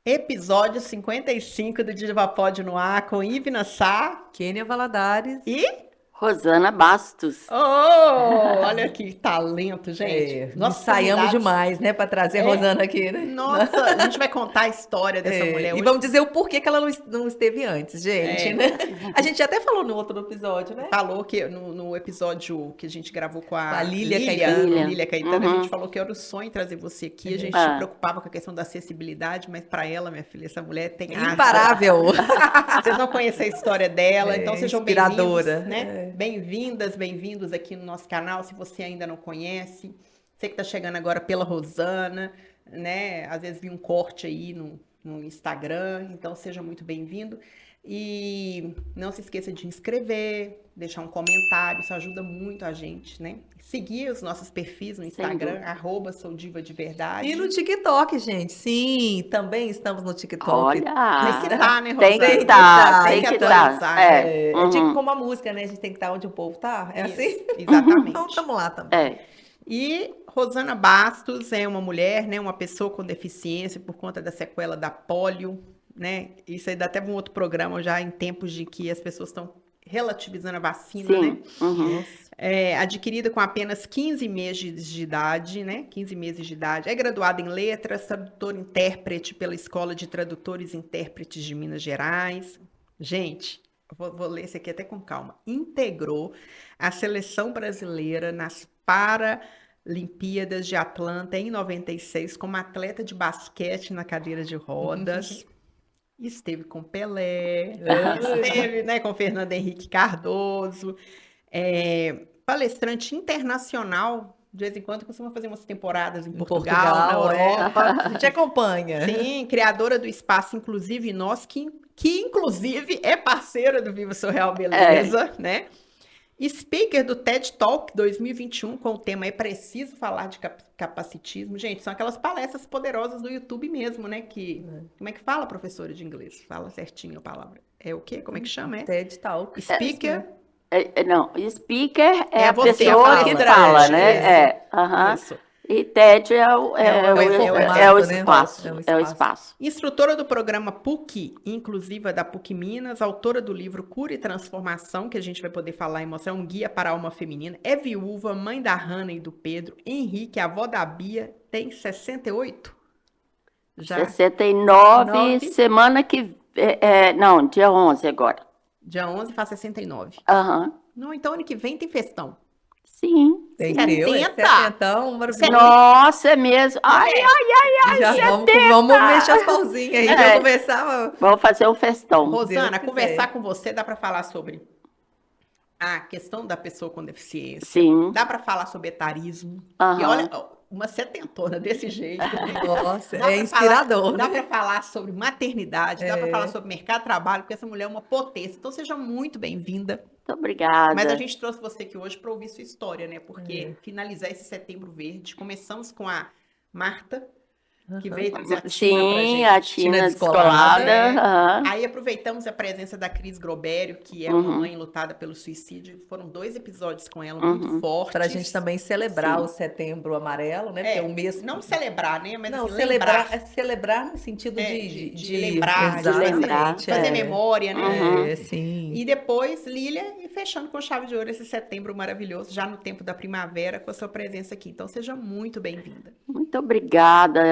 Episódio 55 do Divapod no ar com Ivna Sá Kênia Valadares. e... Rosana Bastos. Olha que talento, gente. Nossos Ensaiamos convidados- demais, né, para trazer a Rosana aqui, né? Nossa, a gente vai contar a história dessa mulher E hoje. vamos dizer o porquê que ela não esteve antes, gente, né? A gente até falou no outro episódio, né? Falou que no episódio que a gente gravou com Com a a Lília Caetano. Lília Caetano, a Uhum. gente falou que era o sonho trazer você aqui. A gente Ah. se preocupava com a questão da acessibilidade, mas para ela, minha filha, essa mulher tem asa. Imparável. Vocês não conhecem a história dela, então sejam bem-vindos, inspiradora. né? Bem-vindas, bem-vindos aqui no nosso canal, se você ainda não conhece. Você que está chegando agora pela Rosana, né? Às vezes vi um corte aí no Instagram, então seja muito bem-vindo. E não se esqueça de inscrever, deixar um comentário, isso ajuda muito a gente, né? Seguir os nossos perfis no Instagram, @soudivadeverdade. E no TikTok, gente. Sim, também estamos no TikTok. Olha, Tem que estar, né, tem Rosana? que estar, Tem tem que que atualizar, estar. né? É tipo Uhum. como a música, né? A gente tem que estar onde o povo tá. É Isso, assim? exatamente. Então, estamos lá também. É. E Rosana Bastos é uma mulher, né, uma pessoa com deficiência por conta da sequela da polio, né? Isso aí dá até um outro programa já em tempos de que as pessoas estão relativizando a vacina, né? Sim. Uhum. Adquirida com apenas 15 meses de idade, né? 15 meses de idade. É graduada em letras, tradutora e intérprete pela Escola de Tradutores e Intérpretes de Minas Gerais. Gente, vou ler esse aqui até com calma. Integrou a seleção brasileira nas Paralimpíadas de Atlanta em 96 como atleta de basquete na cadeira de rodas. Esteve com Pelé, esteve, né, com Fernando Henrique Cardoso, palestrante internacional, de vez em quando costuma fazer umas temporadas em Portugal, na Europa. A gente acompanha. Sim, criadora do espaço Inclusive Nós, que inclusive é parceira do Viva Seu Real Beleza, né? Speaker do TED Talk 2021 com o tema É Preciso Falar de Capacitismo. Gente, são aquelas palestras poderosas do YouTube mesmo, né? Como é que fala, professora de inglês? Fala certinho a palavra. É o quê? Como é que chama? TED Talk. Speaker. Não, speaker é a você, pessoa a que palestrante, fala, né? isso. Aham. Isso. E TED é o formato, né? espaço. É o É o espaço. espaço. Instrutora do programa PUC, inclusiva da PUC Minas, autora do livro Cura e Transformação, que a gente vai poder falar e mostrar, um guia para a alma feminina, é viúva, mãe da Hannah e do Pedro, Henrique, avó da Bia, tem 68? Já? 69, Nove. semana que... não, dia 11 agora. Dia 11 faz 69. Aham. Não, então ano que vem tem festão. Sim. Entendeu? 70. Maravilhoso. Nossa, é mesmo. Ai, Já vamos mexer as pauzinhas aí. Já começava. vamos fazer um festão. Rosana, Deus conversar quiser. com você dá para falar sobre a questão da pessoa com deficiência. Sim. Dá para falar sobre etarismo. Aham. E olha, uma setentona desse jeito. Nossa, Dá é pra inspirador. falar- Dá né? para falar sobre maternidade, dá para falar sobre mercado de trabalho, porque essa mulher é uma potência. Então seja muito bem-vinda. Muito obrigada. Mas a gente trouxe você aqui hoje para ouvir sua história, né? Porque finalizar esse Setembro Verde, começamos com a Marta, que veio trazer a Tina pra Sim, gente. a Tina Tina descolada. descolada. aham. Aí aproveitamos a presença da Cris Grobério, que é uma mãe lutada pelo suicídio. Foram 2 episódios com ela muito fortes. Para a gente também celebrar Sim. o Setembro Amarelo, né? Porque é um mês. Não celebrar, né? Mas Não, assim, celebrar, lembrar. celebrar no sentido De lembrar, de exatamente, fazer memória, né? Sim. E depois, Lília, e fechando com chave de ouro esse setembro maravilhoso, já no tempo da primavera, com a sua presença aqui. Então, seja muito bem-vinda. Muito obrigada.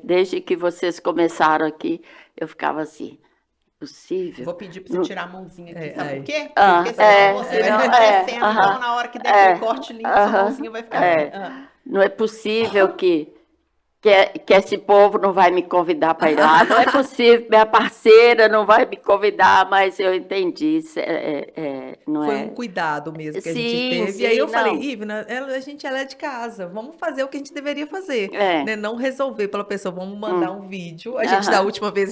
Desde que vocês começaram aqui, eu ficava assim, possível. Vou pedir para você tirar a mãozinha aqui, sabe por quê? Ah, Porque senão você vai não, ficar crescendo, aham, então na hora que der aquele corte limpo, sua mãozinha vai ficar assim. Não é possível que esse povo não vai me convidar para ir lá. Não é possível, minha parceira não vai me convidar, mas eu entendi. Não Foi é? um cuidado mesmo que a Sim, gente teve. sim, E aí eu não. falei, Ivna, ela é de casa, vamos fazer o que a gente deveria fazer. É. Né? Não resolver pela pessoa, vamos mandar um vídeo. A gente, da última vez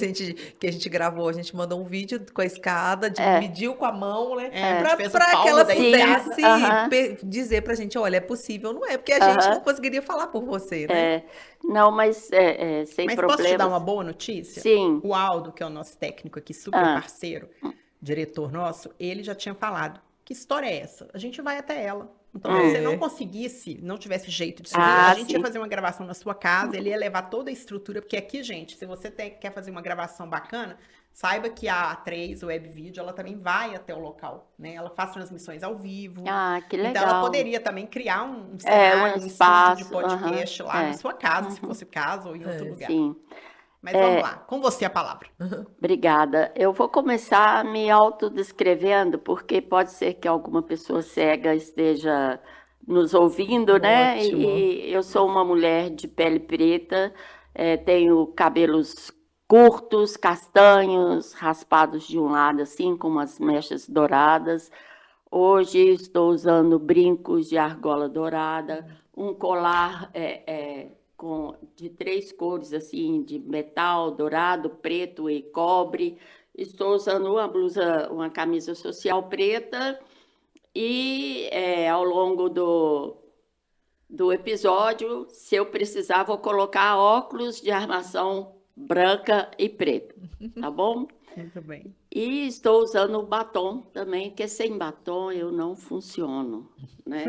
que a gente gravou, a gente mandou um vídeo com a escada, mediu com a mão, né? a gente fez o Pra palmo que ela da pudesse escada. dizer pra gente, olha, é possível, não é? Porque a gente não conseguiria falar por você, né? Não, mas sem Mas problemas. posso te dar uma boa notícia? Sim. O Aldo, que é o nosso técnico aqui, super parceiro, diretor nosso, ele já tinha falado. Que história é essa? A gente vai até ela. Então, se você não conseguisse, não tivesse jeito de subir, a gente ia fazer uma gravação na sua casa, ele ia levar toda a estrutura, porque aqui, gente, se você quer fazer uma gravação bacana, saiba que a A3, o Web Video, ela também vai até o local, né? Ela faz transmissões ao vivo. Que legal. Então, ela poderia também criar um cenário, um estúdio de podcast lá na sua casa, se fosse o caso, ou em outro lugar. Sim. Mas vamos lá, com você a palavra. Obrigada. Eu vou começar me autodescrevendo, porque pode ser que alguma pessoa cega esteja nos ouvindo, né? Ótimo. E eu sou uma mulher de pele preta, tenho cabelos curtos, castanhos, raspados de um lado, assim, com umas mechas douradas. Hoje estou usando brincos de argola dourada, um colar de 3 cores, assim, de metal, dourado, preto e cobre. Estou usando uma camisa social preta e ao longo do episódio, se eu precisar, vou colocar óculos de armação branca e preta, tá bom? Muito bem. E estou usando o batom também, porque sem batom eu não funciono, né?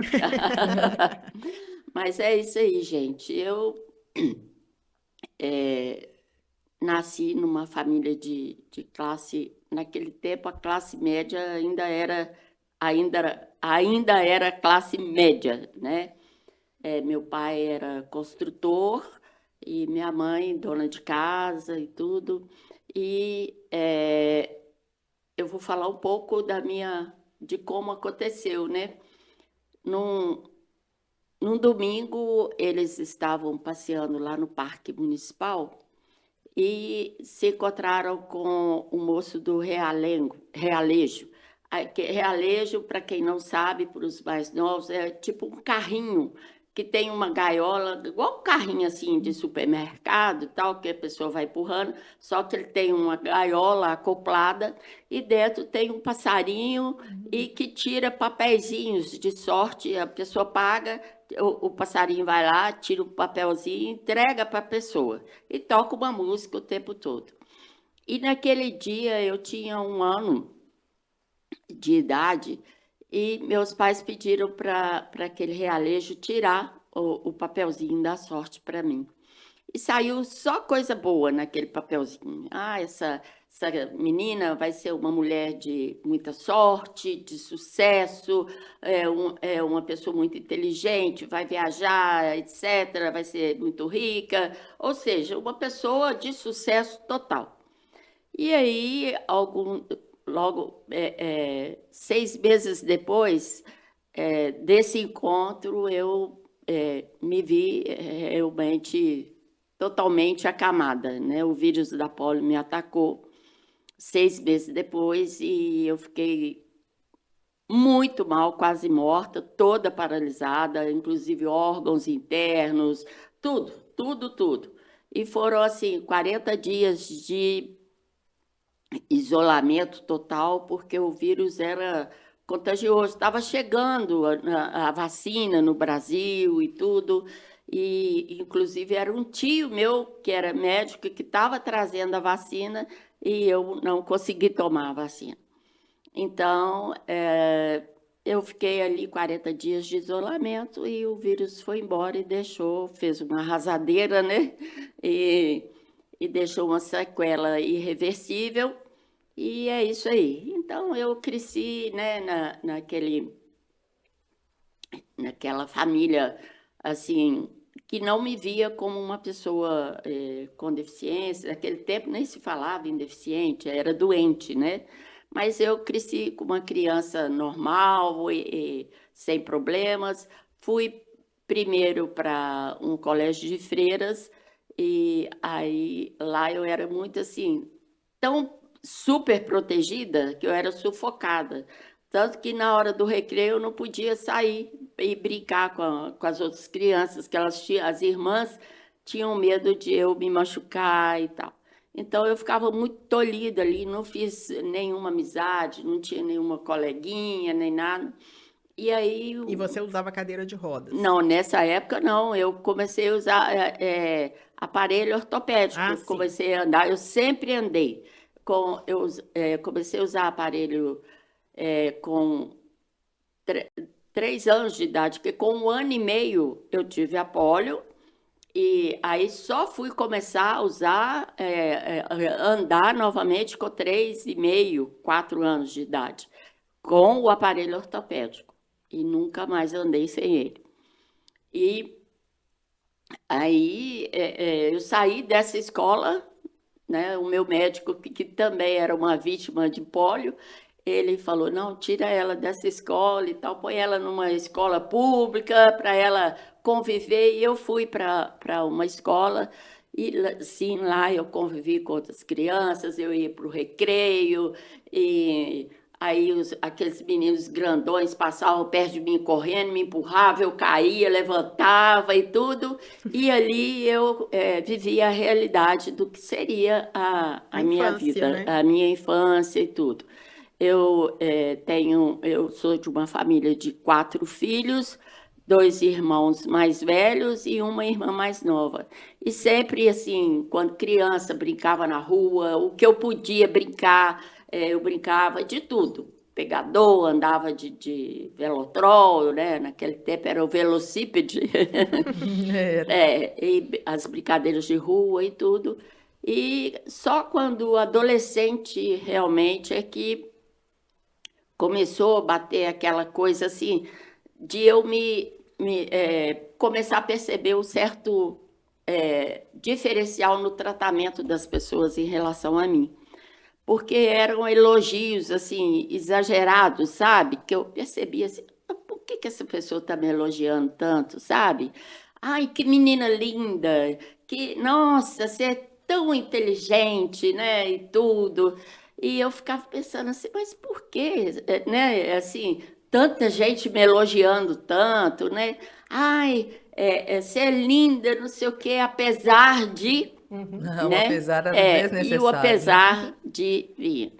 Mas é isso aí, gente. Eu nasci numa família de classe... Naquele tempo, a classe média ainda era classe média, né? Meu pai era construtor e minha mãe dona de casa e tudo. E eu vou falar um pouco de como aconteceu, né? Num domingo, eles estavam passeando lá no Parque Municipal e se encontraram com o moço do Realejo. Realejo, para quem não sabe, para os mais novos, é tipo um carrinho que tem uma gaiola, igual um carrinho assim de supermercado, tal, que a pessoa vai empurrando, só que ele tem uma gaiola acoplada e dentro tem um passarinho e que tira papeizinhos de sorte, a pessoa paga, o passarinho vai lá, tira o papelzinho, entrega para a pessoa e toca uma música o tempo todo. E naquele dia eu tinha 1 ano de idade e meus pais pediram para aquele realejo tirar o papelzinho da sorte para mim. E saiu só coisa boa naquele papelzinho. Essa menina vai ser uma mulher de muita sorte, de sucesso, uma pessoa muito inteligente, vai viajar, etc., vai ser muito rica, ou seja, uma pessoa de sucesso total. E aí, logo 6 meses depois desse encontro, eu me vi realmente totalmente acamada, né? O vírus da polio me atacou 6 meses depois e eu fiquei muito mal, quase morta, toda paralisada, inclusive órgãos internos, tudo. E foram, assim, 40 dias de isolamento total, porque o vírus era contagioso. Estava chegando a vacina no Brasil e tudo, e inclusive era um tio meu, que era médico, que estava trazendo a vacina, e eu não consegui tomar a vacina. Então, eu fiquei ali 40 dias de isolamento e o vírus foi embora e fez uma arrasadeira, né? E deixou uma sequela irreversível. E é isso aí. Então, eu cresci, né, naquela família, assim, que não me via como uma pessoa com deficiência. Naquele tempo nem se falava em deficiente, era doente, né? Mas eu cresci como uma criança normal e sem problemas. Fui primeiro para um colégio de freiras e aí lá eu era muito assim, tão super protegida que eu era sufocada. Tanto que na hora do recreio eu não podia sair e brincar com as outras crianças, que as irmãs tinham medo de eu me machucar e tal. Então eu ficava muito tolhida ali, não fiz nenhuma amizade, não tinha nenhuma coleguinha, nem nada. E aí... E você usava cadeira de rodas? Não, nessa época não. Eu comecei a usar aparelho ortopédico. Comecei a andar, eu sempre andei. Eu comecei a usar aparelho com 3 anos de idade, porque com 1 ano e meio eu tive a polio, e aí só fui começar a usar, andar novamente com 3,5, 4 anos de idade, com o aparelho ortopédico. E nunca mais andei sem ele. E aí eu saí dessa escola, né? O meu médico, que também era uma vítima de pólio, ele falou, não, tira ela dessa escola e tal, põe ela numa escola pública para ela conviver. E eu fui para uma escola, e sim, lá eu convivi com outras crianças, eu ia para o recreio, e aí aqueles meninos grandões passavam perto de mim correndo, me empurravam, eu caía, levantava e tudo. E ali eu vivia a realidade do que seria a minha infância, vida, né? a minha infância e tudo. Eu sou de uma família de 4 filhos, 2 irmãos mais velhos e uma irmã mais nova. E sempre, assim, quando criança, brincava na rua, o que eu podia brincar, eu brincava de tudo. Pegador, andava de velotrol, né? Naquele tempo era o velocípede. Era. E as brincadeiras de rua e tudo. E só quando adolescente realmente é que começou a bater aquela coisa assim, de eu começar a perceber um certo diferencial no tratamento das pessoas em relação a mim. Porque eram elogios assim, exagerados, sabe? Que eu percebia assim, por que essa pessoa está me elogiando tanto, sabe? Ai, que menina linda, que, nossa, você é tão inteligente, né? E tudo. E eu ficava pensando assim, mas por quê? Né? Assim, tanta gente me elogiando tanto, né? Ai, você é linda, não sei o quê, apesar de, Não, né? apesar era E o desnecessário, né? apesar de vir.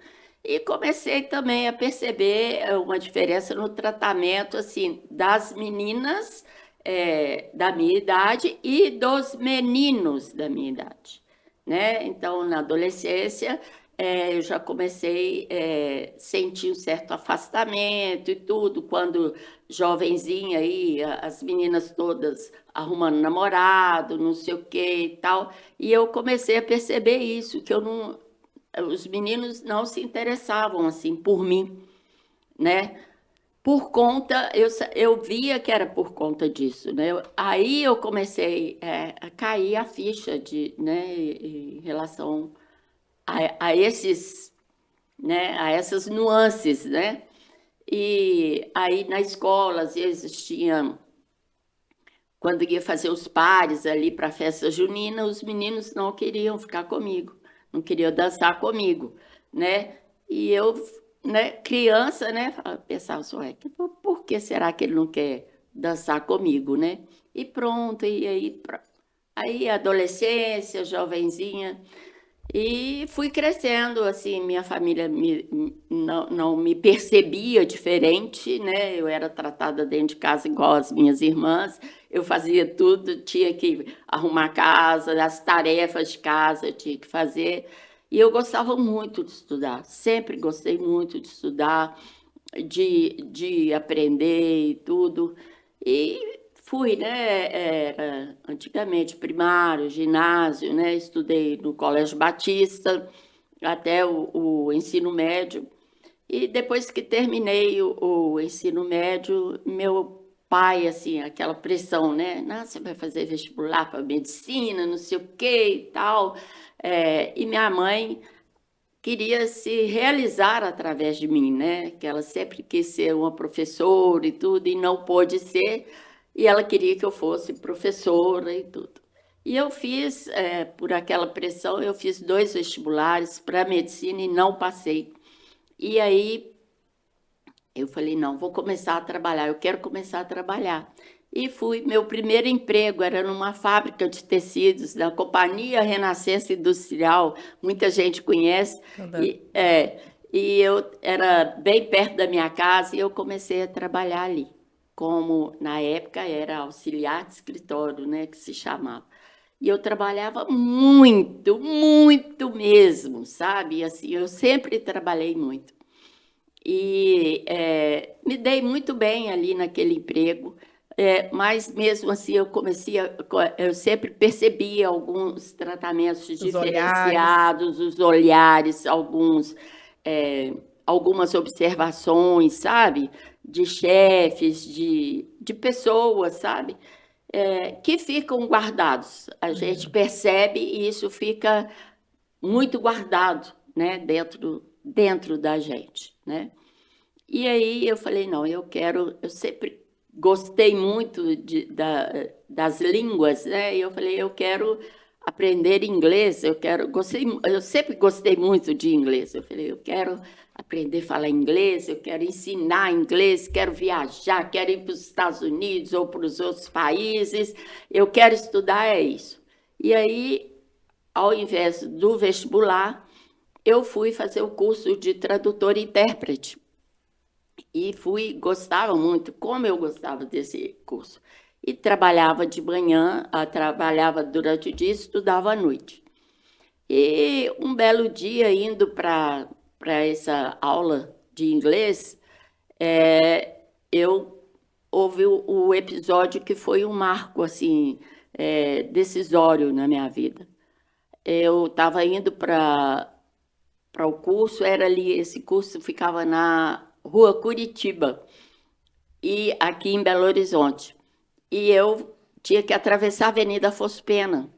E comecei também a perceber uma diferença no tratamento assim das meninas da minha idade e dos meninos da minha idade, né? Então, na adolescência, eu já comecei a sentir um certo afastamento e tudo, quando jovenzinha aí, as meninas todas arrumando namorado, não sei o que e tal, e eu comecei a perceber isso, que eu não, os meninos não se interessavam assim por mim, né? Por conta, eu via que era por conta disso, né? Aí eu comecei a cair a ficha né, em relação a esses, né, a essas nuances, né? E aí na escola, às vezes tinha, quando ia fazer os pares ali para a festa junina, os meninos não queriam ficar comigo, não queriam dançar comigo, né? E eu, né, criança, né, pensava assim, ué, por que será que ele não quer dançar comigo, né? E pronto, e aí adolescência, jovenzinha, e fui crescendo, assim, minha família não me percebia diferente, né? Eu era tratada dentro de casa igual as minhas irmãs, eu fazia tudo, tinha que arrumar a casa, as tarefas de casa eu tinha que fazer, e eu gostava muito de estudar, sempre gostei muito de estudar, de aprender e tudo, e fui, né? Antigamente primário, ginásio, né? Estudei no Colégio Batista até o ensino médio. E depois que terminei o ensino médio, meu pai, assim, aquela pressão, né? Não, você vai fazer vestibular para medicina, não sei o quê e tal. E minha mãe queria se realizar através de mim, né? Que ela sempre quis ser uma professora e tudo, e não pôde ser, e ela queria que eu fosse professora e tudo. E eu fiz, por aquela pressão, eu fiz 2 vestibulares para medicina e não passei. E aí eu falei, não, vou começar a trabalhar, eu quero começar a trabalhar. E fui, meu primeiro emprego era numa fábrica de tecidos, da Companhia Renascença Industrial, muita gente conhece, e eu era bem perto da minha casa e eu comecei a trabalhar ali, como na época era auxiliar de escritório, né, que se chamava. E eu trabalhava muito, muito mesmo, sabe? Assim, eu sempre trabalhei muito. e me dei muito bem ali naquele emprego. Mas mesmo assim eu sempre percebia alguns tratamentos Os olhares. diferenciados, os olhares, algumas observações, sabe? De chefes, de pessoas, sabe? Que ficam guardados. A gente percebe e isso fica muito guardado, né? Dentro da gente, né? E aí eu falei, não, eu sempre gostei muito das línguas, né? E eu falei, eu quero aprender inglês, eu sempre gostei muito de inglês. Eu falei, eu quero aprender a falar inglês, eu quero ensinar inglês, quero viajar, quero ir para os Estados Unidos ou para os outros países, eu quero estudar, é isso. E aí, ao invés do vestibular, eu fui fazer o curso de tradutor e intérprete. E gostava muito, como eu gostava desse curso. E trabalhava de manhã, trabalhava durante o dia e estudava à noite. E um belo dia, indo para essa aula de inglês, eu houve o episódio que foi um marco assim, decisório na minha vida. Eu estava indo para o curso, esse curso ficava na Rua Curitiba, e aqui em Belo Horizonte. E eu tinha que atravessar a Avenida Afonso Pena.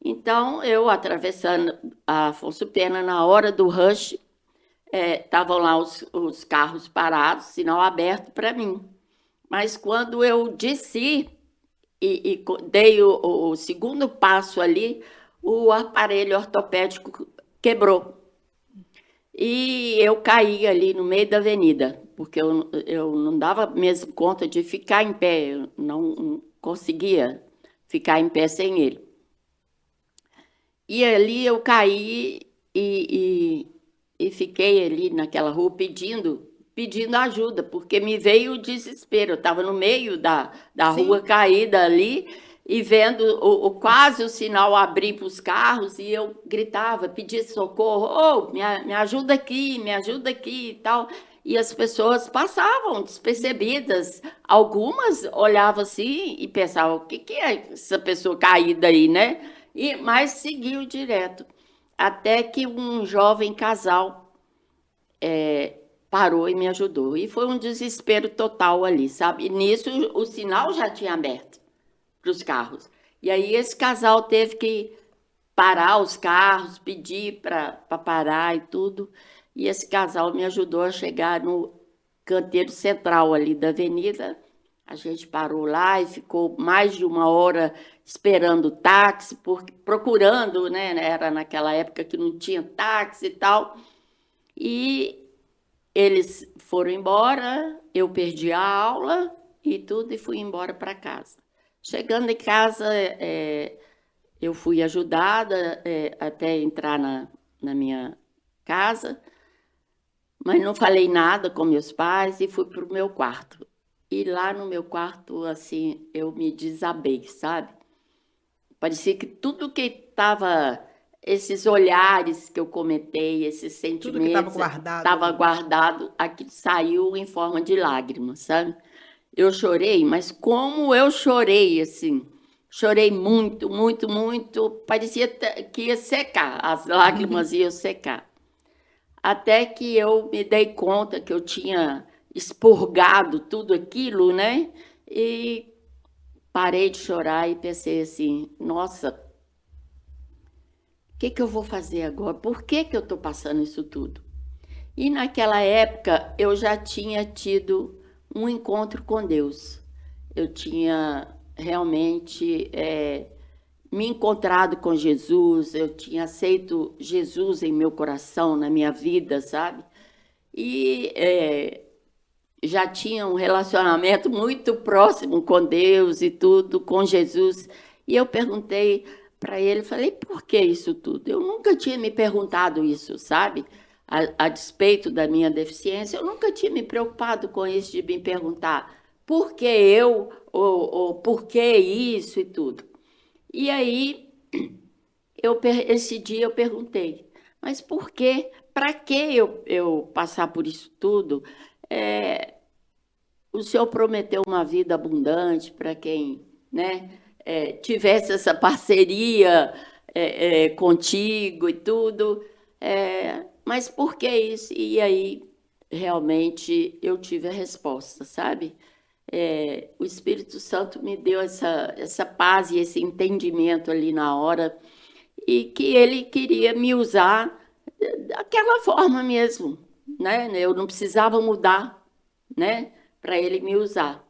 Então, eu atravessando a Afonso Pena, na hora do rush, estavam lá os carros parados, sinal aberto para mim. Mas quando eu desci e dei o segundo passo ali, o aparelho ortopédico quebrou. E eu caí ali no meio da avenida, porque eu não dava mesmo conta de ficar em pé, eu não conseguia ficar em pé sem ele. E ali eu caí e fiquei ali naquela rua pedindo ajuda, porque me veio o desespero. Eu estava no meio da rua caída ali e vendo quase o sinal abrir para os carros, e eu gritava, pedia socorro, me ajuda aqui e tal. E as pessoas passavam despercebidas. Algumas olhavam assim e pensavam, o que é essa pessoa caída aí, né? Mas seguiu direto. Até que um jovem casal parou e me ajudou. E foi um desespero total ali, sabe? E nisso o sinal já tinha aberto para os carros. E aí esse casal teve que parar os carros, pedir para parar e tudo. E esse casal me ajudou a chegar no canteiro central ali da avenida. A gente parou lá e ficou mais de uma hora esperando o táxi, procurando, né? Era naquela época que não tinha táxi e tal. E eles foram embora, eu perdi a aula e tudo, e fui embora para casa. Chegando em casa, eu fui ajudada até entrar na minha casa, mas não falei nada com meus pais e fui para o meu quarto. E lá no meu quarto, assim, eu me desabei, sabe? Parecia que tudo que estava, esses olhares que eu comentei, esses Tudo que estava sentimentos, guardado estava ali. guardado, aqui saiu em forma de lágrimas, sabe? Eu chorei, mas como eu chorei, assim, chorei muito, muito, muito, parecia que ia secar, as lágrimas iam secar. Até que eu me dei conta que eu tinha expurgado tudo aquilo, né? E parei de chorar e pensei assim, nossa, o que eu vou fazer agora? Por que eu estou passando isso tudo? E naquela época eu já tinha tido um encontro com Deus. Eu tinha realmente me encontrado com Jesus, eu tinha aceito Jesus em meu coração, na minha vida, sabe? E já tinha um relacionamento muito próximo com Deus e tudo, com Jesus. E eu perguntei para ele, falei, por que isso tudo? Eu nunca tinha me perguntado isso, sabe? A despeito da minha deficiência, eu nunca tinha me preocupado com isso de me perguntar por que eu, ou por que isso e tudo. E aí, esse dia eu perguntei, mas por que para que eu passar por isso tudo? O Senhor prometeu uma vida abundante para quem, né, tivesse essa parceria contigo e tudo. Mas por que isso? E aí, realmente, eu tive a resposta, sabe? O Espírito Santo me deu essa paz e esse entendimento ali na hora, e que ele queria me usar daquela forma mesmo, né? Eu não precisava mudar, né, para ele me usar.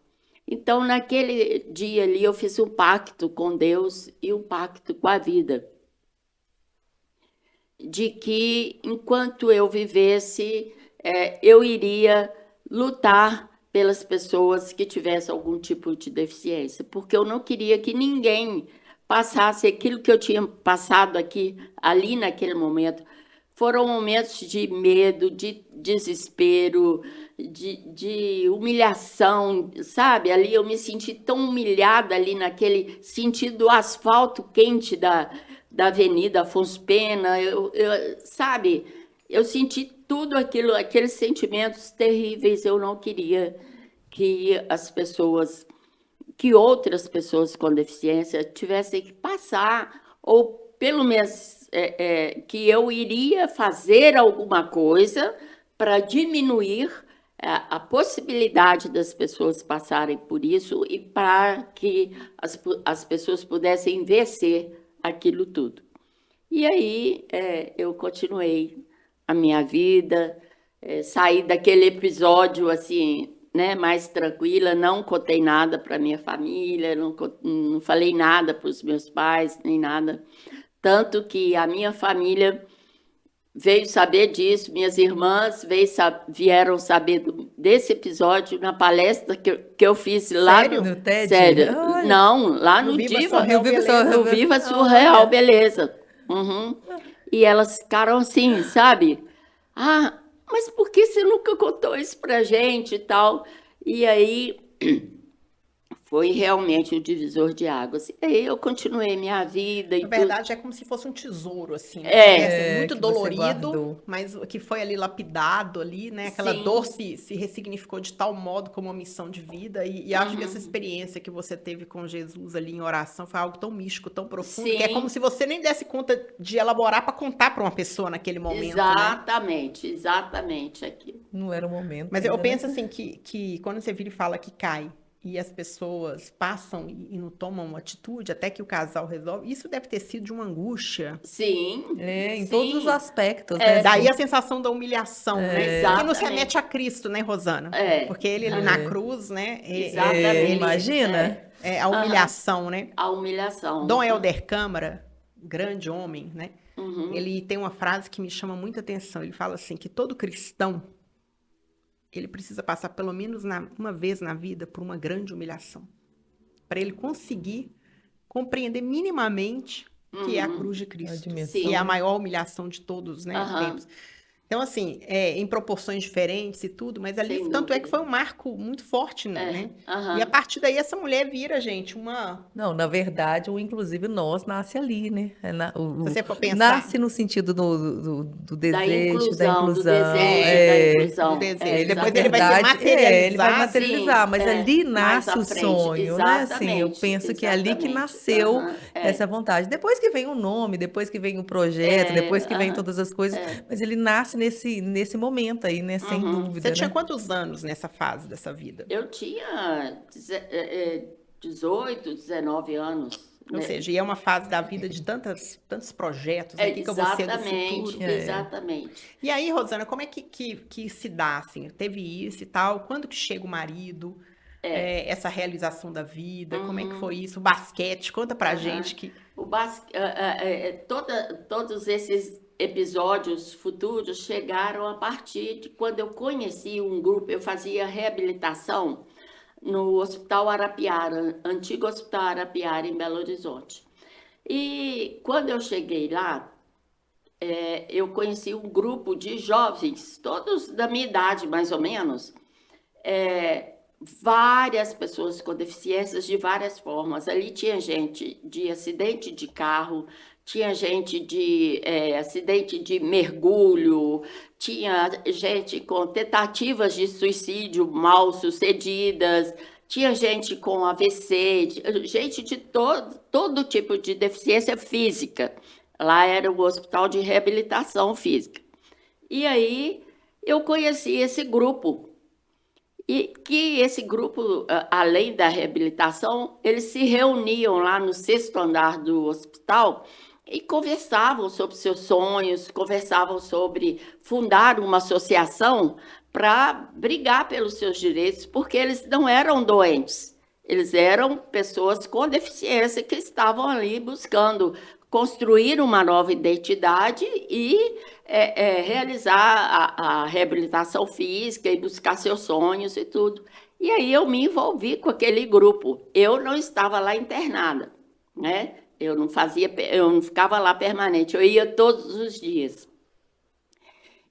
Então, naquele dia ali, eu fiz um pacto com Deus e um pacto com a vida, de que, enquanto eu vivesse, eu iria lutar pelas pessoas que tivessem algum tipo de deficiência, porque eu não queria que ninguém passasse aquilo que eu tinha passado ali naquele momento. Foram momentos de medo, de desespero, de humilhação, sabe? Ali eu me senti tão humilhada ali naquele sentido do asfalto quente da Avenida Afonso Pena, sabe? Eu senti tudo aquilo, aqueles sentimentos terríveis. Eu não queria que outras pessoas com deficiência tivessem que passar, ou pelo menos que eu iria fazer alguma coisa para diminuir a possibilidade das pessoas passarem por isso e para que as pessoas pudessem vencer aquilo tudo. E aí eu continuei a minha vida, saí daquele episódio assim, né, mais tranquila, não contei nada para minha família, não falei nada para os meus pais, nem nada. Tanto que a minha família veio saber disso, minhas irmãs vieram saber desse episódio na palestra que eu fiz lá Sério? No TED? Sério. Olha. Não, lá no Viva Diva, Surreal Beleza. no Viva Surreal Beleza. Uhum. E elas ficaram assim, sabe? Ah, mas por que você nunca contou isso pra gente e tal? E aí foi realmente o divisor de águas. E aí eu continuei minha vida e Na tudo. verdade, é como se fosse um tesouro, assim, né? Porque, assim, muito que você dolorido, guardou. mas que foi ali lapidado ali, né? Aquela Sim. dor se ressignificou de tal modo como uma missão de vida. E acho que essa experiência que você teve com Jesus ali em oração foi algo tão místico, tão profundo, que é Sim. como se você nem desse conta de elaborar para contar para uma pessoa naquele momento, né? Exatamente aquilo. Não era o momento. Mas eu ainda, né? penso assim que quando você vira e fala que cai e as pessoas passam e não tomam uma atitude até que o casal resolve, isso deve ter sido de uma angústia. Sim. Em sim. todos os aspectos, né? Daí a sensação da humilhação, né? Que nos Exatamente. remete a Cristo, né, Rosana? Porque ele ali na cruz, né? Exatamente. Imagina. A humilhação, né? A humilhação. Dom Helder Câmara, grande homem, né? Uhum. Ele tem uma frase que me chama muita atenção. Ele fala assim, que todo cristão, ele precisa passar pelo menos uma vez na vida por uma grande humilhação, para ele conseguir compreender minimamente que é a cruz de Cristo, dimensão. que é a maior humilhação de todos, né, Aham. tempos. Então, assim, em proporções diferentes e tudo, mas ali, Sem tanto é que dúvida. foi um marco muito forte, né? Aham. E a partir daí, essa mulher vira, gente, uma... Não, na verdade, inclusive nós nasce ali, né? Se você for pensar... Nasce no sentido do desejo, da inclusão. Do desejo, da inclusão. do desejo. É, Depois Na ele vai se verdade, materializar. ele vai materializar, Sim, mas ali mais nasce à o frente. sonho, né? Assim, eu Exatamente, penso que é ali que exatamente. nasceu Aham, essa vontade. Depois que vem o nome, depois que vem o projeto, depois que vem todas as coisas, mas ele nasce nesse momento aí, né? Sem dúvida, Você tinha né? quantos anos nessa fase dessa vida? Eu tinha 18, 19 anos. Ou né? seja, e é uma fase da vida de tantos projetos, né? O que eu vou ser do futuro. Exatamente. E aí, Rosana, como é que se dá, assim? Teve isso e tal? Quando que chega o marido? Essa realização da vida? Como é que foi isso? O basquete? Conta pra gente que... Todos esses episódios futuros chegaram a partir de quando eu conheci um grupo. Eu fazia reabilitação no Hospital Arapiara, antigo Hospital Arapiara, em Belo Horizonte. E quando eu cheguei lá, eu conheci um grupo de jovens, todos da minha idade, mais ou menos, várias pessoas com deficiências de várias formas. Ali tinha gente de acidente de carro, tinha gente de acidente de mergulho, tinha gente com tentativas de suicídio mal sucedidas, tinha gente com AVC, gente de todo tipo de deficiência física. Lá era o Hospital de Reabilitação Física. E aí eu conheci esse grupo. E que esse grupo, além da reabilitação, eles se reuniam lá no 6º andar do hospital e conversavam sobre seus sonhos, conversavam sobre fundar uma associação para brigar pelos seus direitos, porque eles não eram doentes, eles eram pessoas com deficiência que estavam ali buscando construir uma nova identidade e realizar a reabilitação física e buscar seus sonhos e tudo. E aí eu me envolvi com aquele grupo. Eu não estava lá internada, né? Eu não ficava lá permanente, eu ia todos os dias.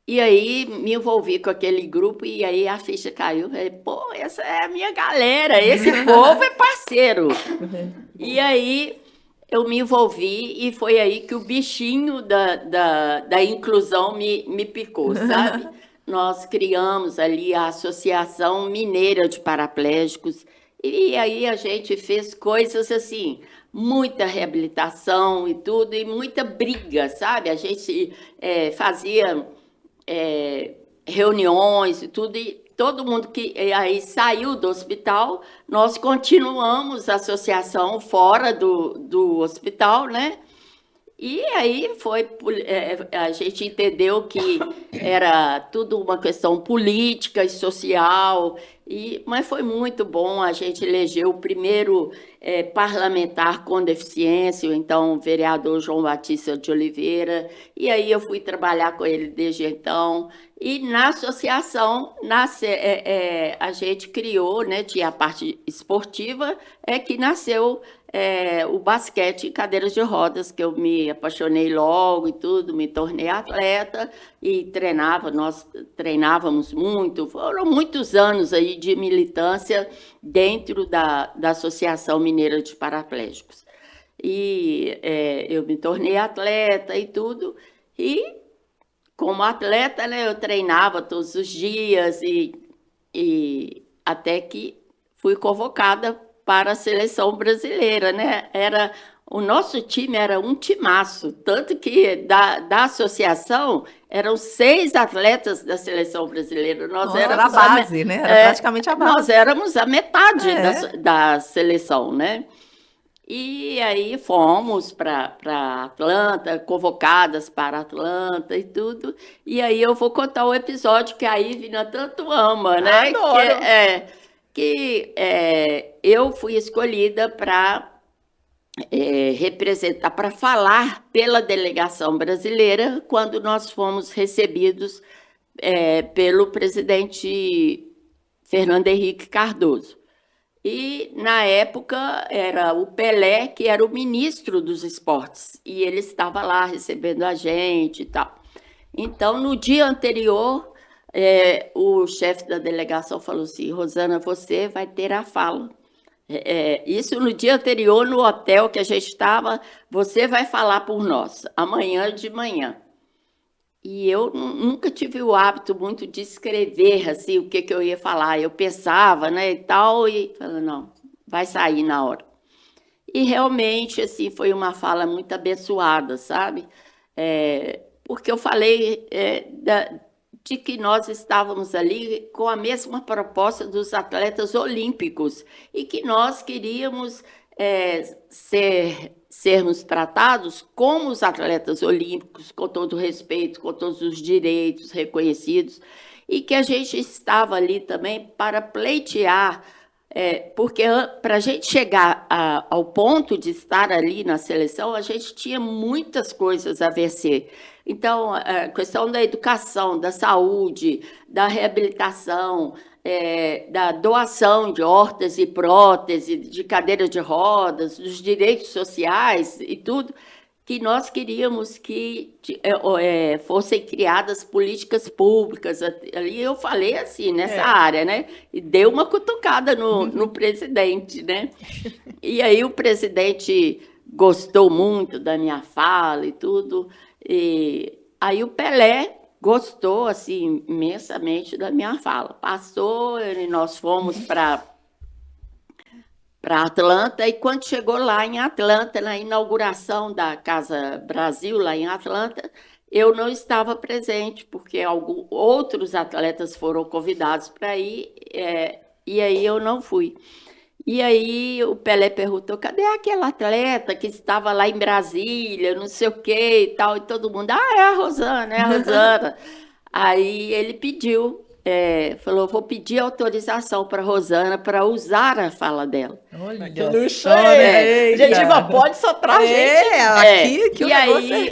E aí me envolvi com aquele grupo e aí a ficha caiu. Falei, pô, essa é a minha galera, esse povo é parceiro. E aí eu me envolvi e foi aí que o bichinho da inclusão me picou, sabe? Nós criamos ali a Associação Mineira de Paraplégicos e aí a gente fez coisas assim, muita reabilitação e tudo, e muita briga, sabe? A gente fazia reuniões e tudo, e todo mundo que aí saiu do hospital, nós continuamos a associação fora do hospital, né? E aí a gente entendeu que era tudo uma questão política e social, mas foi muito bom. A gente elegeu o primeiro parlamentar com deficiência, então o vereador João Batista de Oliveira, e aí eu fui trabalhar com ele desde então. E na associação a gente criou, né, tinha a parte esportiva, que nasceu o basquete em cadeiras de rodas, que eu me apaixonei logo e tudo, me tornei atleta e nós treinávamos muito, foram muitos anos aí de militância dentro da Associação Mineira de Paraplégicos. E eu me tornei atleta e tudo, e como atleta, né, eu treinava todos os dias e até que fui convocada para a seleção brasileira, né? O nosso time era um timaço, tanto que da associação eram 6 atletas da seleção brasileira. Nossa, era a base, né? Era praticamente a base. Nós éramos a metade da seleção, né? E aí fomos para Atlanta, convocadas para Atlanta e tudo. E aí eu vou contar o episódio que a Ivna tanto ama, né? Adoro. Eu fui escolhida para representar, para falar pela delegação brasileira quando nós fomos recebidos pelo presidente Fernando Henrique Cardoso. E, na época, era o Pelé, que era o ministro dos esportes, e ele estava lá recebendo a gente e tal. Então, no dia anterior, o chefe da delegação falou assim, Rosana, você vai ter a fala. Isso no dia anterior, no hotel que a gente estava, você vai falar por nós, amanhã de manhã. E eu nunca tive o hábito muito de escrever assim, o que eu ia falar. Eu pensava, né, e tal, e falava, não, vai sair na hora. E realmente, assim, foi uma fala muito abençoada, sabe? Porque eu falei de que nós estávamos ali com a mesma proposta dos atletas olímpicos e que nós queríamos sermos tratados como os atletas olímpicos, com todo respeito, com todos os direitos reconhecidos, e que a gente estava ali também para pleitear, porque para a gente chegar ao ponto de estar ali na seleção, a gente tinha muitas coisas a vencer. Então, a questão da educação, da saúde, da reabilitação, da doação de órtese e prótese, de cadeira de rodas, dos direitos sociais e tudo, que nós queríamos que fossem criadas políticas públicas. Ali eu falei assim, nessa área, né? E deu uma cutucada no presidente, né? E aí o presidente gostou muito da minha fala e tudo. E aí o Pelé gostou, assim, imensamente da minha fala. Passou e nós fomos para Atlanta, e quando chegou lá em Atlanta, na inauguração da Casa Brasil, lá em Atlanta, eu não estava presente, porque outros atletas foram convidados para ir, e aí eu não fui. E aí o Pelé perguntou, cadê aquela atleta que estava lá em Brasília, não sei o quê e tal, e todo mundo, é a Rosana, é a Rosana. Aí ele pediu, falou, vou pedir autorização para a Rosana para usar a fala dela. Olha Que luxo só, né? é. Gente, Ivan, pode soprar a gente. Aqui o e negócio aí,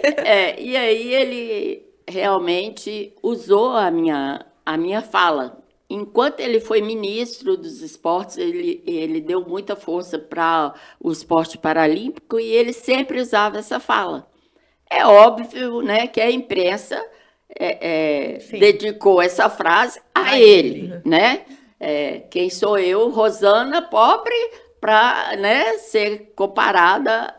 e aí ele realmente usou a minha fala. Enquanto ele foi ministro dos esportes, ele deu muita força para o esporte paralímpico e ele sempre usava essa fala. É óbvio, né, que a imprensa dedicou essa frase a ele, né? Quem sou eu, Rosana, pobre, para, né, ser comparada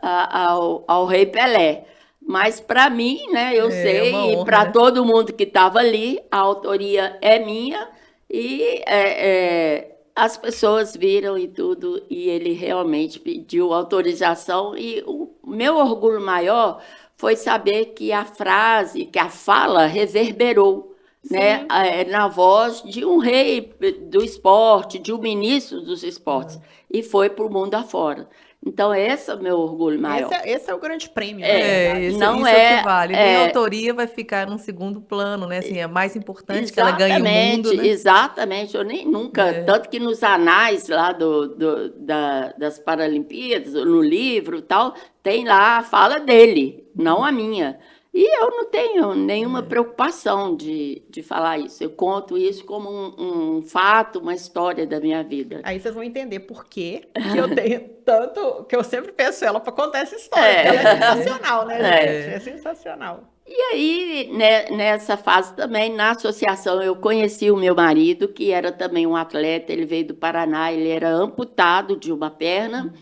ao rei Pelé. Mas para mim, né, eu sei, uma honra, e para né? todo mundo que estava ali, a autoria é minha, e as pessoas viram e tudo, e ele realmente pediu autorização, e o meu orgulho maior foi saber que a frase, que a fala reverberou, né, na voz de um rei do esporte, de um ministro dos esportes, e foi para o mundo afora. Então, esse é o meu orgulho maior. Esse é o grande prêmio, Isso é o que vale. Nem a autoria vai ficar num segundo plano, né? Assim, é mais importante que ela ganhe o mundo, né? Exatamente. Eu nem nunca, tanto que nos anais lá das Paralimpíadas, no livro e tal, tem lá a fala dele, não a minha. E eu não tenho nenhuma preocupação de falar isso. Eu conto isso como um fato, uma história da minha vida. Aí vocês vão entender por quê que eu tenho tanto, que eu sempre peço ela para contar essa história. Ela é sensacional, né, gente? É sensacional. E aí, né, nessa fase também, na associação, eu conheci o meu marido, que era também um atleta, ele veio do Paraná, ele era amputado de uma perna,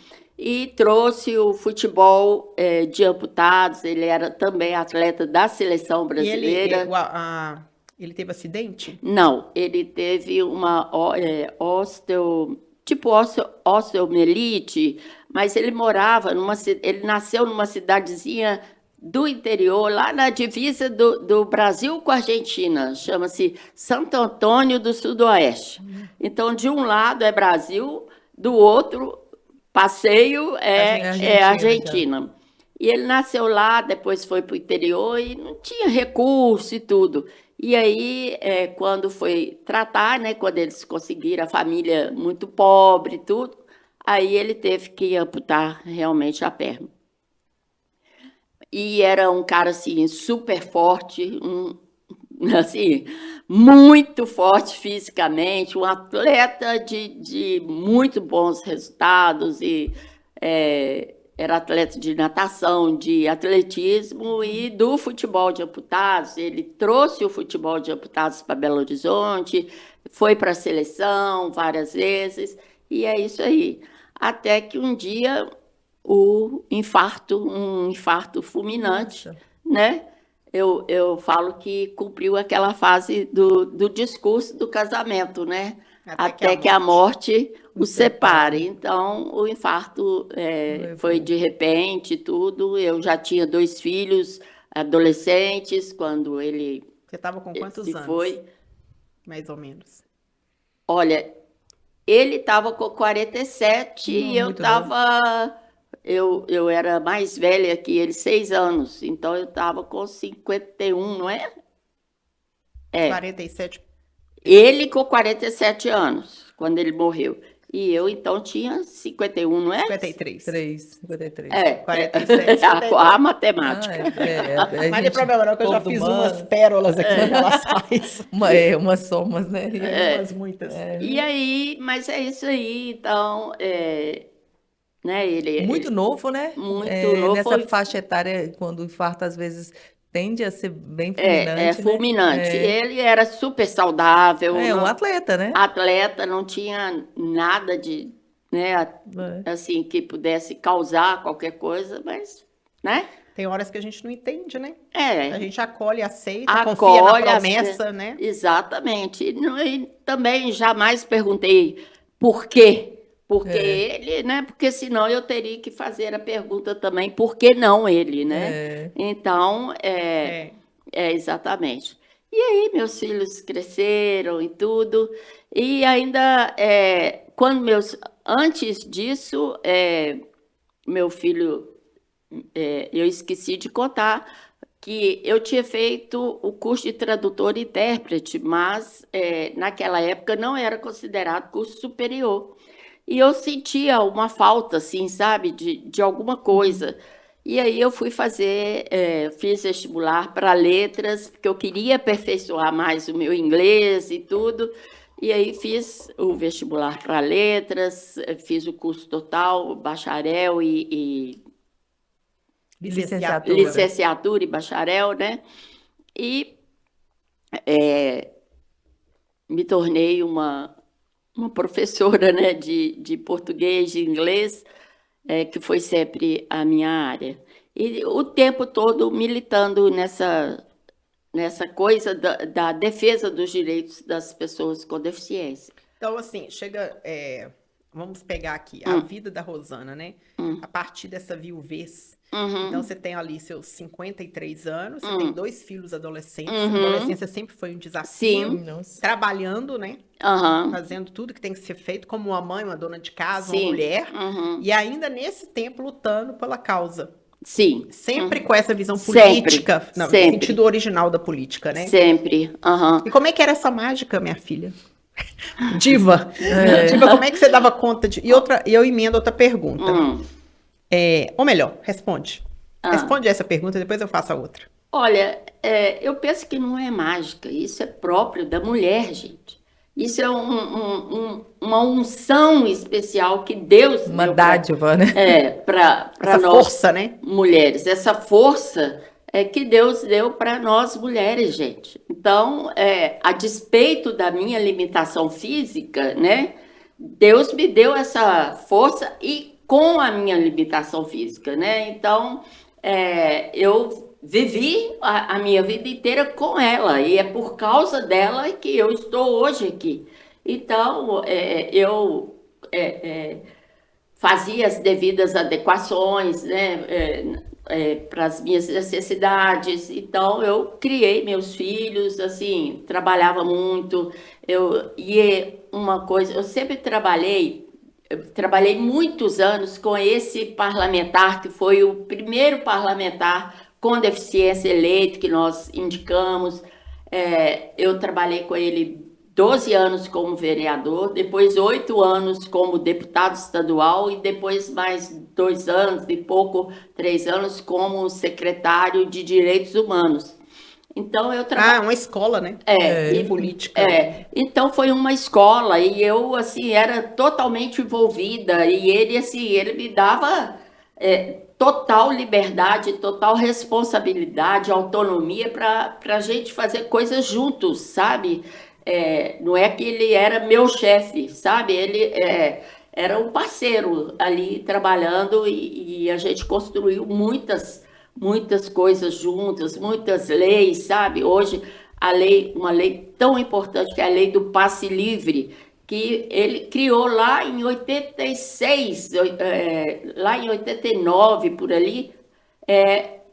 e trouxe o futebol de amputados, ele era também atleta da seleção brasileira. E ele teve acidente? Não, ele teve uma osteomielite, mas ele ele nasceu numa cidadezinha do interior, lá na divisa do Brasil com a Argentina, chama-se Santo Antônio do Sudoeste. Então, de um lado é Brasil, do outro passeio é Argentina. E ele nasceu lá, depois foi para o interior e não tinha recurso e tudo. E aí, quando foi tratar, né, quando eles conseguiram, a família muito pobre e tudo, aí ele teve que amputar realmente a perna. E era um cara, assim, super forte, assim, muito forte fisicamente, um atleta de muito bons resultados, e era atleta de natação, de atletismo e do futebol de amputados. Ele trouxe o futebol de amputados para Belo Horizonte, foi para a seleção várias vezes, e é isso aí. Até que um dia um infarto fulminante, né? Eu falo que cumpriu aquela fase do discurso do casamento, né? Até que a morte o separe. Então, o infarto foi de repente, tudo. Eu já tinha 2 filhos adolescentes quando ele Você estava com quantos anos? Foi. Mais ou menos. Olha, ele estava com 47 e eu estava... Eu era mais velha que ele, 6 anos. Então, eu estava com 51, não é? 47. Ele com 47 anos, quando ele morreu. E eu, então, tinha 51, não é? 53. 53. 47. A matemática. Mas não tem problema não, que eu já fiz umas pérolas aqui em relação a isso. Umas somas, né? Umas muitas. E aí, mas é isso aí. Então, né? Ele Muito novo, né? muito novo, Nessa foi faixa etária, quando o infarto às vezes tende a ser bem é fulminante, né? fulminante. Ele era super saudável, Um atleta, né? atleta, não tinha nada de, né, É. assim, que pudesse causar qualquer coisa, mas, né? Tem horas que a gente não entende, né? A É, gente acolhe, aceita, confia na acolhe promessa, né? exatamente. E também jamais perguntei por quê. Porque É. ele, né? Porque senão eu teria que fazer a pergunta também, por que não ele, né? É. Então, É. exatamente. E aí, meus filhos cresceram e tudo. E ainda, antes disso, meu filho, eu esqueci de contar que eu tinha feito o curso de tradutor e intérprete, mas naquela época não era considerado curso superior. E eu sentia uma falta, assim, sabe, de alguma coisa. E aí eu fui fiz vestibular para letras, porque eu queria aperfeiçoar mais o meu inglês e tudo. E aí fiz o vestibular para letras, fiz o curso total, bacharel e Licenciatura. licenciatura e bacharel, né? E me tornei uma professora, né, de português, de inglês, que foi sempre a minha área. E o tempo todo militando nessa coisa da defesa dos direitos das pessoas com deficiência. Então, assim, vamos pegar aqui a vida da Rosana, né? A partir dessa viuvez. Então, você tem ali seus 53 anos, você tem 2 filhos adolescentes. A adolescência sempre foi um desafio. Sim. Nossa. Trabalhando, né? Aham. Fazendo tudo que tem que ser feito, como uma mãe, uma dona de casa, uma Sim. mulher. Uhum. E ainda nesse tempo lutando pela causa. Sim. Sempre com essa visão Sempre, política, no sempre. sentido original da política, né? Sempre. Aham. E como é que era essa mágica, minha filha? Diva. Diva, como é que você dava conta de... E eu emendo outra pergunta. Ou melhor, responde. Responde essa pergunta, depois eu faço a outra. Olha, eu penso que não é mágica, isso é próprio da mulher, gente. Isso é uma unção especial que Deus Uma deu dádiva, né? para Essa nós força, né? mulheres. Essa força que Deus deu para nós mulheres, gente. Então, a despeito da minha limitação física, né? Deus me deu essa força e com a minha limitação física, né? Então, eu vivi a minha vida inteira com ela e é por causa dela que eu estou hoje aqui. Então, eu fazia as devidas adequações, né, para as minhas necessidades. Então, eu criei meus filhos, assim, trabalhava muito. Uma coisa, eu sempre trabalhei muitos anos com esse parlamentar, que foi o primeiro parlamentar com deficiência eleito que nós indicamos. Eu trabalhei com ele 12 anos como vereador, depois 8 anos como deputado estadual e depois mais 2 anos e pouco, 3 anos como secretário de Direitos Humanos. Então eu trabalhei. Uma escola, né? De política. Então foi uma escola e eu assim era totalmente envolvida e ele assim ele me dava total liberdade, total responsabilidade, autonomia para a gente fazer coisas juntos, sabe? Não é que ele era meu chefe, sabe? Ele era um parceiro ali trabalhando e a gente construiu muitas coisas juntas, muitas leis, sabe? Hoje, uma lei tão importante que é a lei do passe livre, que ele criou lá em 86, lá em 89, por ali,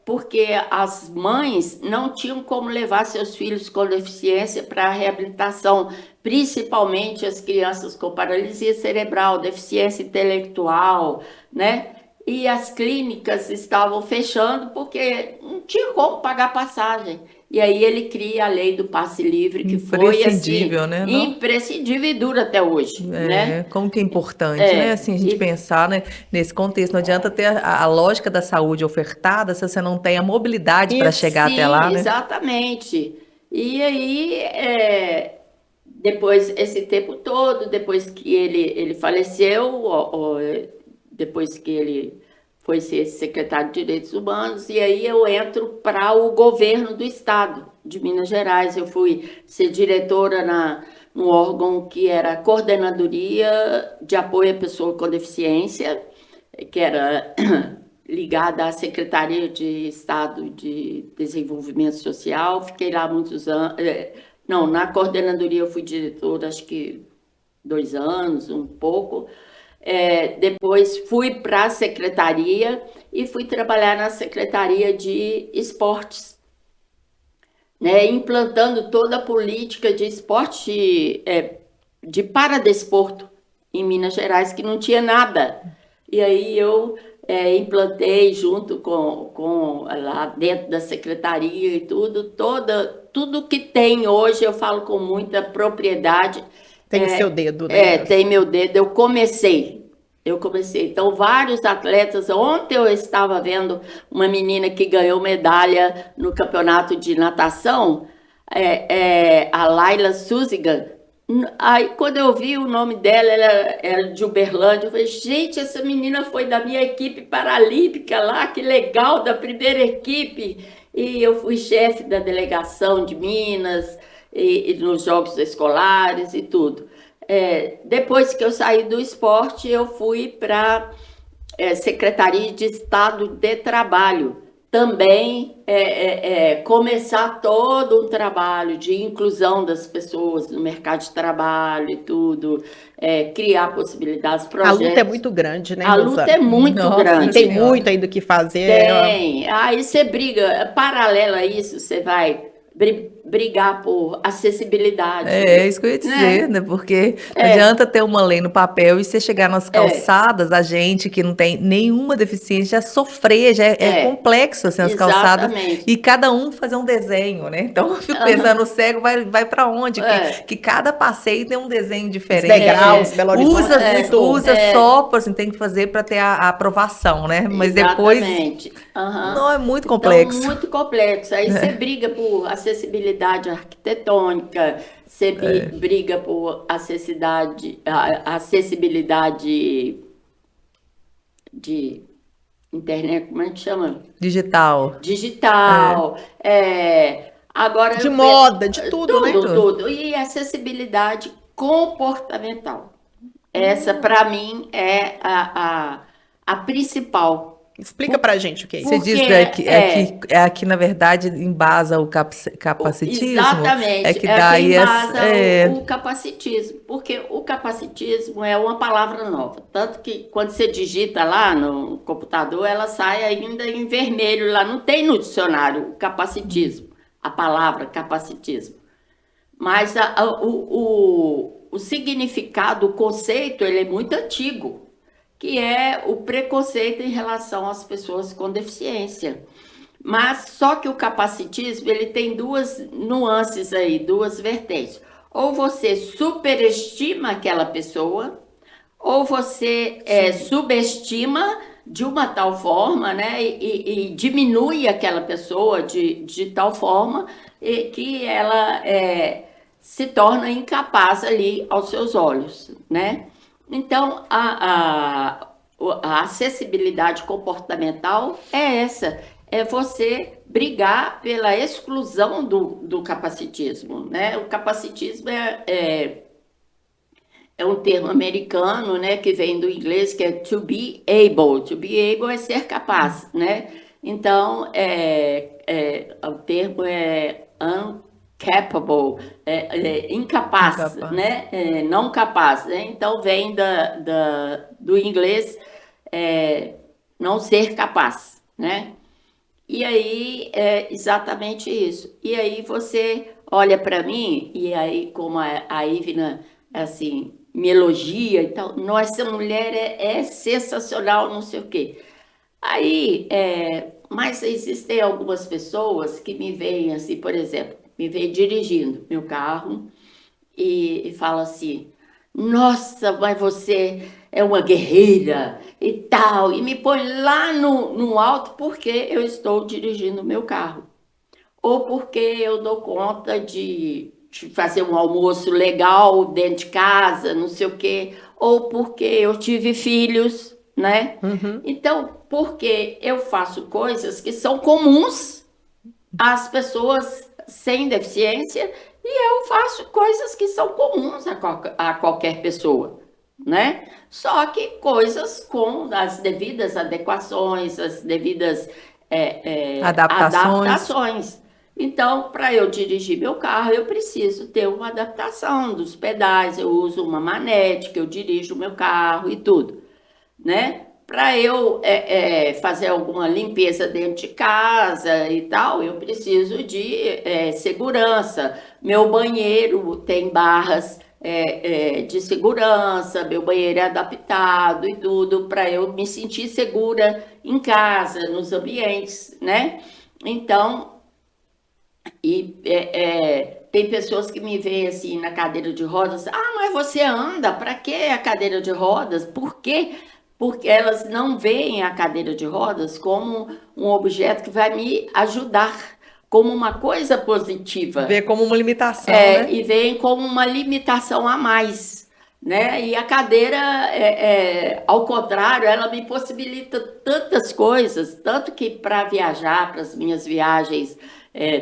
porque as mães não tinham como levar seus filhos com deficiência para a reabilitação, principalmente as crianças com paralisia cerebral, deficiência intelectual, né? E as clínicas estavam fechando porque não tinha como pagar passagem. E aí ele cria a lei do passe livre, que foi assim, né? imprescindível e dura até hoje, né? Como que é importante, né? Assim, a gente pensar, né, nesse contexto. Não adianta ter a lógica da saúde ofertada se você não tem a mobilidade para chegar até lá, né? Exatamente. E aí, depois, esse tempo todo, depois que ele faleceu, depois que ele foi ser secretário de Direitos Humanos, e aí eu entro para o governo do Estado de Minas Gerais. Eu fui ser diretora no órgão que era a Coordenadoria de Apoio à Pessoa com Deficiência, que era ligada à Secretaria de Estado de Desenvolvimento Social. Fiquei lá muitos anos. Não, na coordenadoria eu fui diretora, acho que 2 anos, um pouco. Depois fui para a secretaria e fui trabalhar na Secretaria de Esportes, né, implantando toda a política de esporte, de paradesporto em Minas Gerais, que não tinha nada. E aí eu implantei junto com lá dentro da secretaria e tudo que tem hoje, eu falo com muita propriedade. Tem o seu dedo, né? Tem meu dedo. Eu comecei. Então, vários atletas. Ontem eu estava vendo uma menina que ganhou medalha no campeonato de natação, a Laila Suzigan. Aí, quando eu vi o nome dela, ela era de Uberlândia, eu falei, gente, essa menina foi da minha equipe paralímpica lá, que legal, da primeira equipe. E eu fui chefe da delegação de Minas, e nos Jogos Escolares e tudo. Depois que eu saí do esporte, eu fui para a Secretaria de Estado de Trabalho. Também começar todo um trabalho de inclusão das pessoas no mercado de trabalho e tudo, criar possibilidades, projetos. A luta é muito grande, né, A luta é muito grande. Tem muito aí do que fazer. Tem. Aí você briga, paralelo a isso, você vai brigar por acessibilidade. É isso que eu ia dizer, né? Porque não adianta ter uma lei no papel e você chegar nas calçadas, a gente que não tem nenhuma deficiência, já sofrer, já é complexo assim, as calçadas. E cada um fazer um desenho, né? Então eu fico pensando, o cego vai para onde? Que cada passeio tem um desenho diferente. Os degraus, Belo Horizonte. Usa só, assim, tem que fazer para ter a aprovação, né? Mas depois. Não, é muito complexo. Então, muito complexo. Aí você briga por acessibilidade arquitetônica, você briga por acessibilidade de internet, como é que chama? Digital. Agora, de moda, de tudo, né? Tudo. E acessibilidade comportamental. Essa, para mim, é a principal. Explica pra gente o que é isso. Você diz que na verdade, embasa o capacitismo? Exatamente. É que daí embasa o capacitismo. Porque o capacitismo é uma palavra nova. Tanto que quando você digita lá no computador, ela sai ainda em vermelho. Lá não tem no dicionário o capacitismo, a palavra capacitismo. Mas o significado, o conceito, ele é muito antigo, que é o preconceito em relação às pessoas com deficiência. Mas só que o capacitismo, ele tem 2 nuances aí, 2 vertentes. Ou você superestima aquela pessoa, ou você subestima de uma tal forma, né, e diminui aquela pessoa de tal forma que ela se torna incapaz ali aos seus olhos, né? Então, a acessibilidade comportamental é essa, é você brigar pela exclusão do capacitismo, né? O capacitismo é um termo americano, né, que vem do inglês, que é to be able. To be able é ser capaz, né? Então, o termo é incapable, incapaz, né? Não capaz, né? Então vem do inglês não ser capaz, né? E aí é exatamente isso. E aí você olha para mim, e aí como a Ivna, assim, me elogia e tal, nossa, essa mulher é sensacional, não sei o quê. Aí, mas existem algumas pessoas que me veem assim, por exemplo, me vê dirigindo meu carro e fala assim, nossa, mas você é uma guerreira e tal, e me põe lá no alto porque eu estou dirigindo meu carro, ou porque eu dou conta de fazer um almoço legal dentro de casa, não sei o quê, ou porque eu tive filhos, né? Então, porque eu faço coisas que são comuns às pessoas sem deficiência e eu faço coisas que são comuns a qualquer pessoa, né? Só que coisas com as devidas adequações, as devidas adaptações. Então, para eu dirigir meu carro, eu preciso ter uma adaptação dos pedais, eu uso uma manete que eu dirijo o meu carro e tudo, né? Para eu fazer alguma limpeza dentro de casa e tal, eu preciso de segurança. Meu banheiro tem barras de segurança, meu banheiro é adaptado e tudo, para eu me sentir segura em casa, nos ambientes, né? Então, tem pessoas que me veem assim na cadeira de rodas, mas você anda, para que a cadeira de rodas? Por quê? Porque elas não veem a cadeira de rodas como um objeto que vai me ajudar, como uma coisa positiva. Vê como uma limitação, né? E veem como uma limitação a mais, né? E a cadeira, ao contrário, ela me possibilita tantas coisas, tanto que para viajar, para as minhas viagens,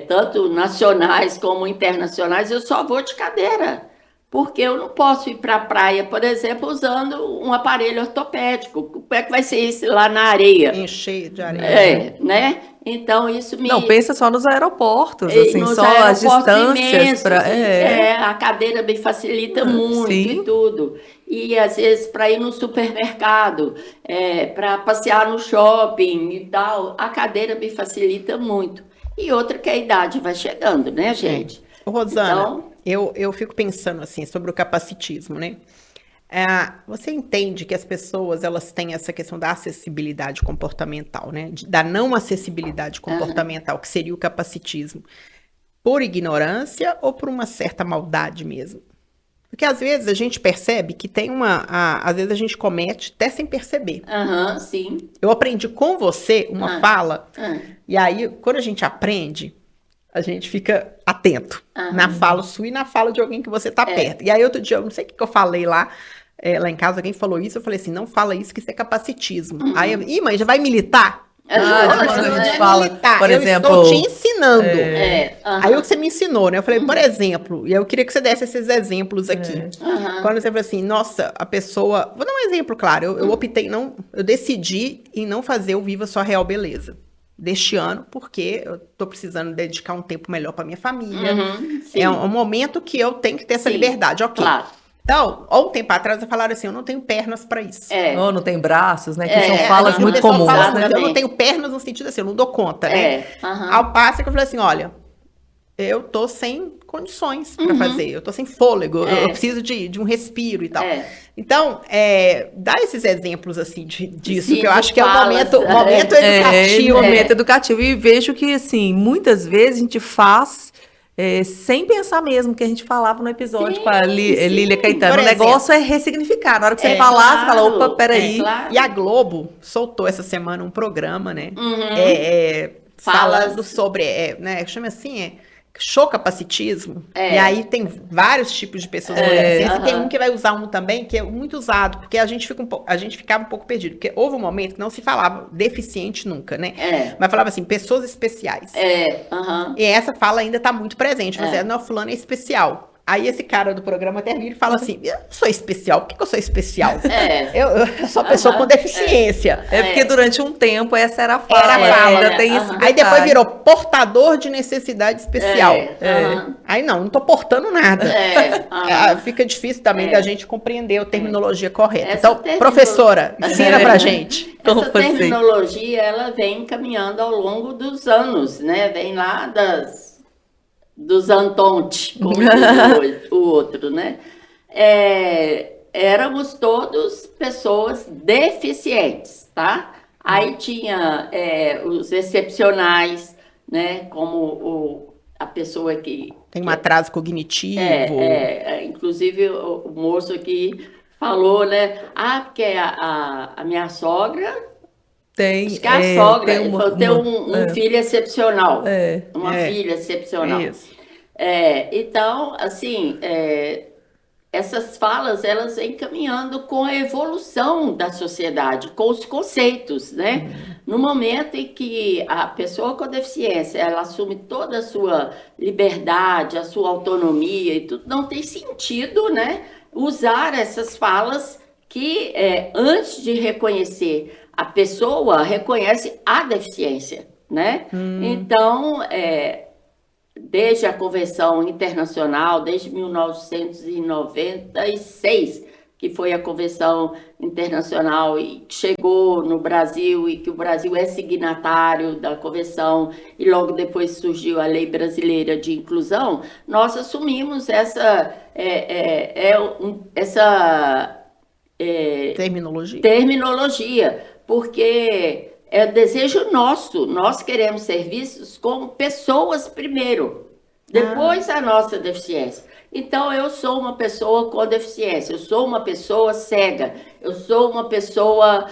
tanto nacionais como internacionais, eu só vou de cadeira. Porque eu não posso ir para a praia, por exemplo, usando um aparelho ortopédico. Como é que vai ser isso lá na areia? Encher de areia. Né? Então, isso me... Não, pensa só nos aeroportos, assim, nos só as distâncias. A cadeira me facilita muito e tudo. E, às vezes, para ir no supermercado, para passear no shopping e tal, a cadeira me facilita muito. E outra que a idade vai chegando, né, gente? Rosana, então, eu fico pensando assim sobre o capacitismo, né? Você entende que as pessoas elas têm essa questão da acessibilidade comportamental, né? Da não acessibilidade comportamental, que seria o capacitismo, por ignorância ou por uma certa maldade mesmo? Porque às vezes a gente percebe que tem às vezes a gente comete até sem perceber. Sim. Eu aprendi com você uma fala, e aí quando a gente aprende, a gente fica atento na fala sua e na fala de alguém que você tá perto. E aí outro dia, eu não sei o que eu falei lá em casa, alguém falou isso, eu falei assim, não fala isso que isso é capacitismo. Aí eu, mãe, já vai militar? A gente fala, por exemplo... Eu estou te ensinando. Aí o que você me ensinou, né? Eu falei, por exemplo, e eu queria que você desse esses exemplos aqui. Quando você falou assim, nossa, a pessoa... Vou dar um exemplo, claro. Eu optei eu decidi em não fazer o Viva Sua Real Beleza deste ano, porque eu tô precisando dedicar um tempo melhor para minha família. É um momento que eu tenho que ter essa liberdade, ok. Claro. Então, há um tempo atrás, falaram assim, eu não tenho pernas para isso. Ou não tem braços, né? Que são falas muito comuns, né? Eu não tenho pernas no sentido assim, eu não dou conta, né? Ao passo que eu falei assim, olha, eu tô sem condições para fazer, eu tô sem fôlego, eu preciso de um respiro e tal. Então, dá esses exemplos assim disso, que eu acho que é o momento educativo. Momento educativo. E vejo que, assim, muitas vezes a gente faz sem pensar mesmo, que a gente falava no episódio com a Lília Caetano. O negócio é ressignificar. Na hora que você falar, você fala, opa, peraí. Claro. E a Globo soltou essa semana um programa, né? Falando sobre, né? Chama assim, show capacitismo. E aí tem vários tipos de pessoas com deficiência. Tem um que vai usar um também, que é muito usado, porque a gente ficava um pouco perdido. Porque houve um momento que não se falava deficiente nunca, né? Mas falava assim, pessoas especiais. E essa fala ainda está muito presente. Mas não, fulano é especial. Aí esse cara do programa termina e fala assim, eu sou especial, por que eu sou especial? Eu sou uma pessoa com deficiência. Porque durante um tempo essa era a fala. Ainda tem esse Aí depois virou portador de necessidade especial. Aí não tô portando nada. Fica difícil também da gente compreender a terminologia correta. Então, professora, ensina pra gente. Essa terminologia, ela vem caminhando ao longo dos anos, né? Vem lá dos Antonte, como diz o outro, né? Éramos todos pessoas deficientes, tá? Aí tinha os excepcionais, né? Como a pessoa que... Tem um atraso cognitivo. Inclusive, o moço aqui falou, né? Porque a minha sogra... Tem a sogra tem um filho excepcional. Uma filha excepcional. Isso. Então, assim, essas falas, elas vêm caminhando com a evolução da sociedade, com os conceitos, né? No momento em que a pessoa com deficiência, ela assume toda a sua liberdade, a sua autonomia e tudo, não tem sentido, né, usar essas falas que, antes de reconhecer a pessoa, reconhece a deficiência, né? Então, desde a Convenção Internacional, desde 1996, que foi a Convenção Internacional e chegou no Brasil, e que o Brasil é signatário da Convenção, e logo depois surgiu a Lei Brasileira de Inclusão, nós assumimos essa terminologia, porque é desejo nosso, nós queremos ser vistos como pessoas primeiro, depois a nossa deficiência. Então, eu sou uma pessoa com deficiência, eu sou uma pessoa cega, eu sou uma pessoa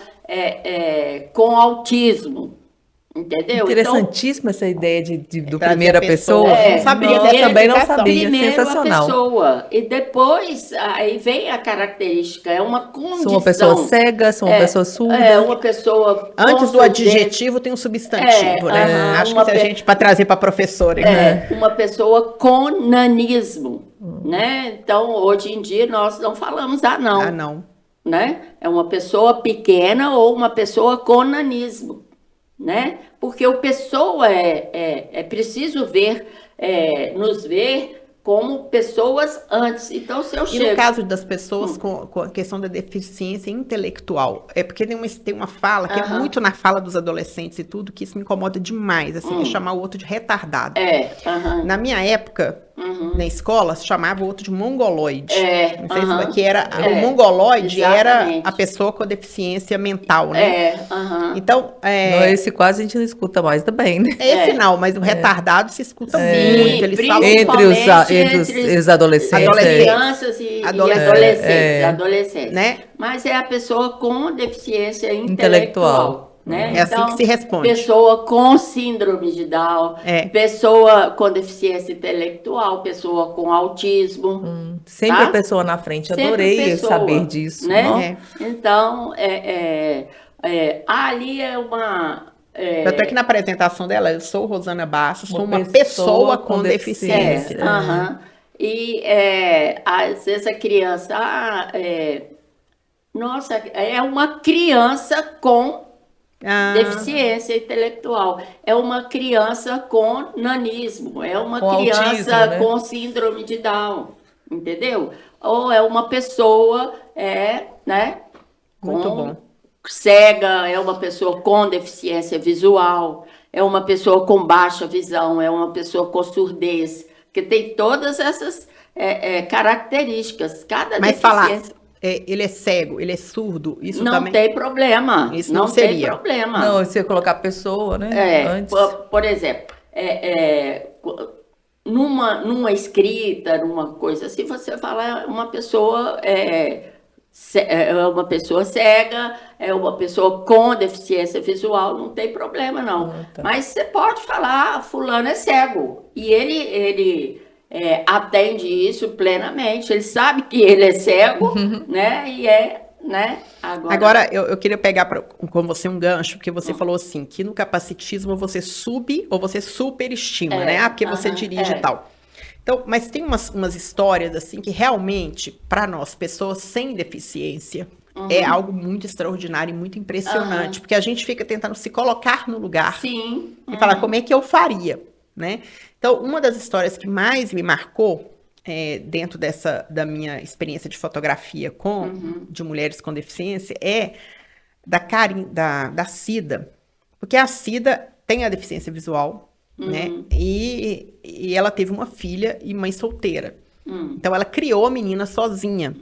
com autismo, entendeu? Interessantíssima essa ideia do primeira pessoa. Não sabia dessa, também não sabia. Primeiro Sensacional. a pessoa, e depois aí vem a característica, é uma condição. Sou uma pessoa cega, sou uma pessoa surda. É uma pessoa. Antes do adjetivo tem um substantivo, né? Acho que se a gente, para trazer para a professora. Uma pessoa com nanismo, né? Então, hoje em dia, nós não falamos anão. Anão. Né? É uma pessoa pequena ou uma pessoa com nanismo. Né? Porque o pessoa é preciso nos ver como pessoas antes. Então, se eu chego... E no caso das pessoas com a questão da deficiência intelectual, é porque tem uma fala, que é muito na fala dos adolescentes e tudo, que isso me incomoda demais, assim, é chamar o outro de retardado. Na minha época, na escola, se chamava o outro de mongoloide. Não sei se que era... O mongoloide era a pessoa com deficiência mental, né? Então... Não, esse quase a gente não escuta mais também, né? Esse não, mas o retardado se escuta muito. Eles falam entre os adolescentes. Crianças e adolescentes. Né? Mas é a pessoa com deficiência intelectual. Né? É então, assim que se responde. Pessoa com síndrome de Down, pessoa com deficiência intelectual, pessoa com autismo. Sempre a pessoa na frente. Adorei saber disso. Né? Então, ali é uma... Até que na apresentação dela, eu sou Rosana Bastos, sou uma pessoa com deficiência. E às vezes a criança, nossa, é uma criança com deficiência intelectual, é uma criança com nanismo, é uma criança autismo, né? Com síndrome de Down, entendeu? Ou é uma pessoa, né? Muito bom. Cega, é uma pessoa com deficiência visual, é uma pessoa com baixa visão, é uma pessoa com surdez, que tem todas essas características. Cada deficiência... ele é cego, ele é surdo, isso não também... tem problema. Isso não seria. Tem problema. Não, se eu colocar pessoa, né? Antes. Por exemplo, numa escrita, numa coisa assim, você fala uma pessoa... É uma pessoa cega, é uma pessoa com deficiência visual, não tem problema, não. Mas você pode falar, fulano é cego. E ele atende isso plenamente. Ele sabe que ele é cego, né? E né? Agora eu queria pegar com você um gancho, porque você falou assim, que no capacitismo você ou você superestima, né? Porque você dirige e tal. Então, mas tem umas histórias assim que realmente, para nós, pessoas sem deficiência, é algo muito extraordinário e muito impressionante, porque a gente fica tentando se colocar no lugar e falar como é que eu faria, né? Então, uma das histórias que mais me marcou dentro da minha experiência de fotografia de mulheres com deficiência é da Cida, porque a Cida tem a deficiência visual, né? E ela teve uma filha e mãe solteira. Então, ela criou a menina sozinha.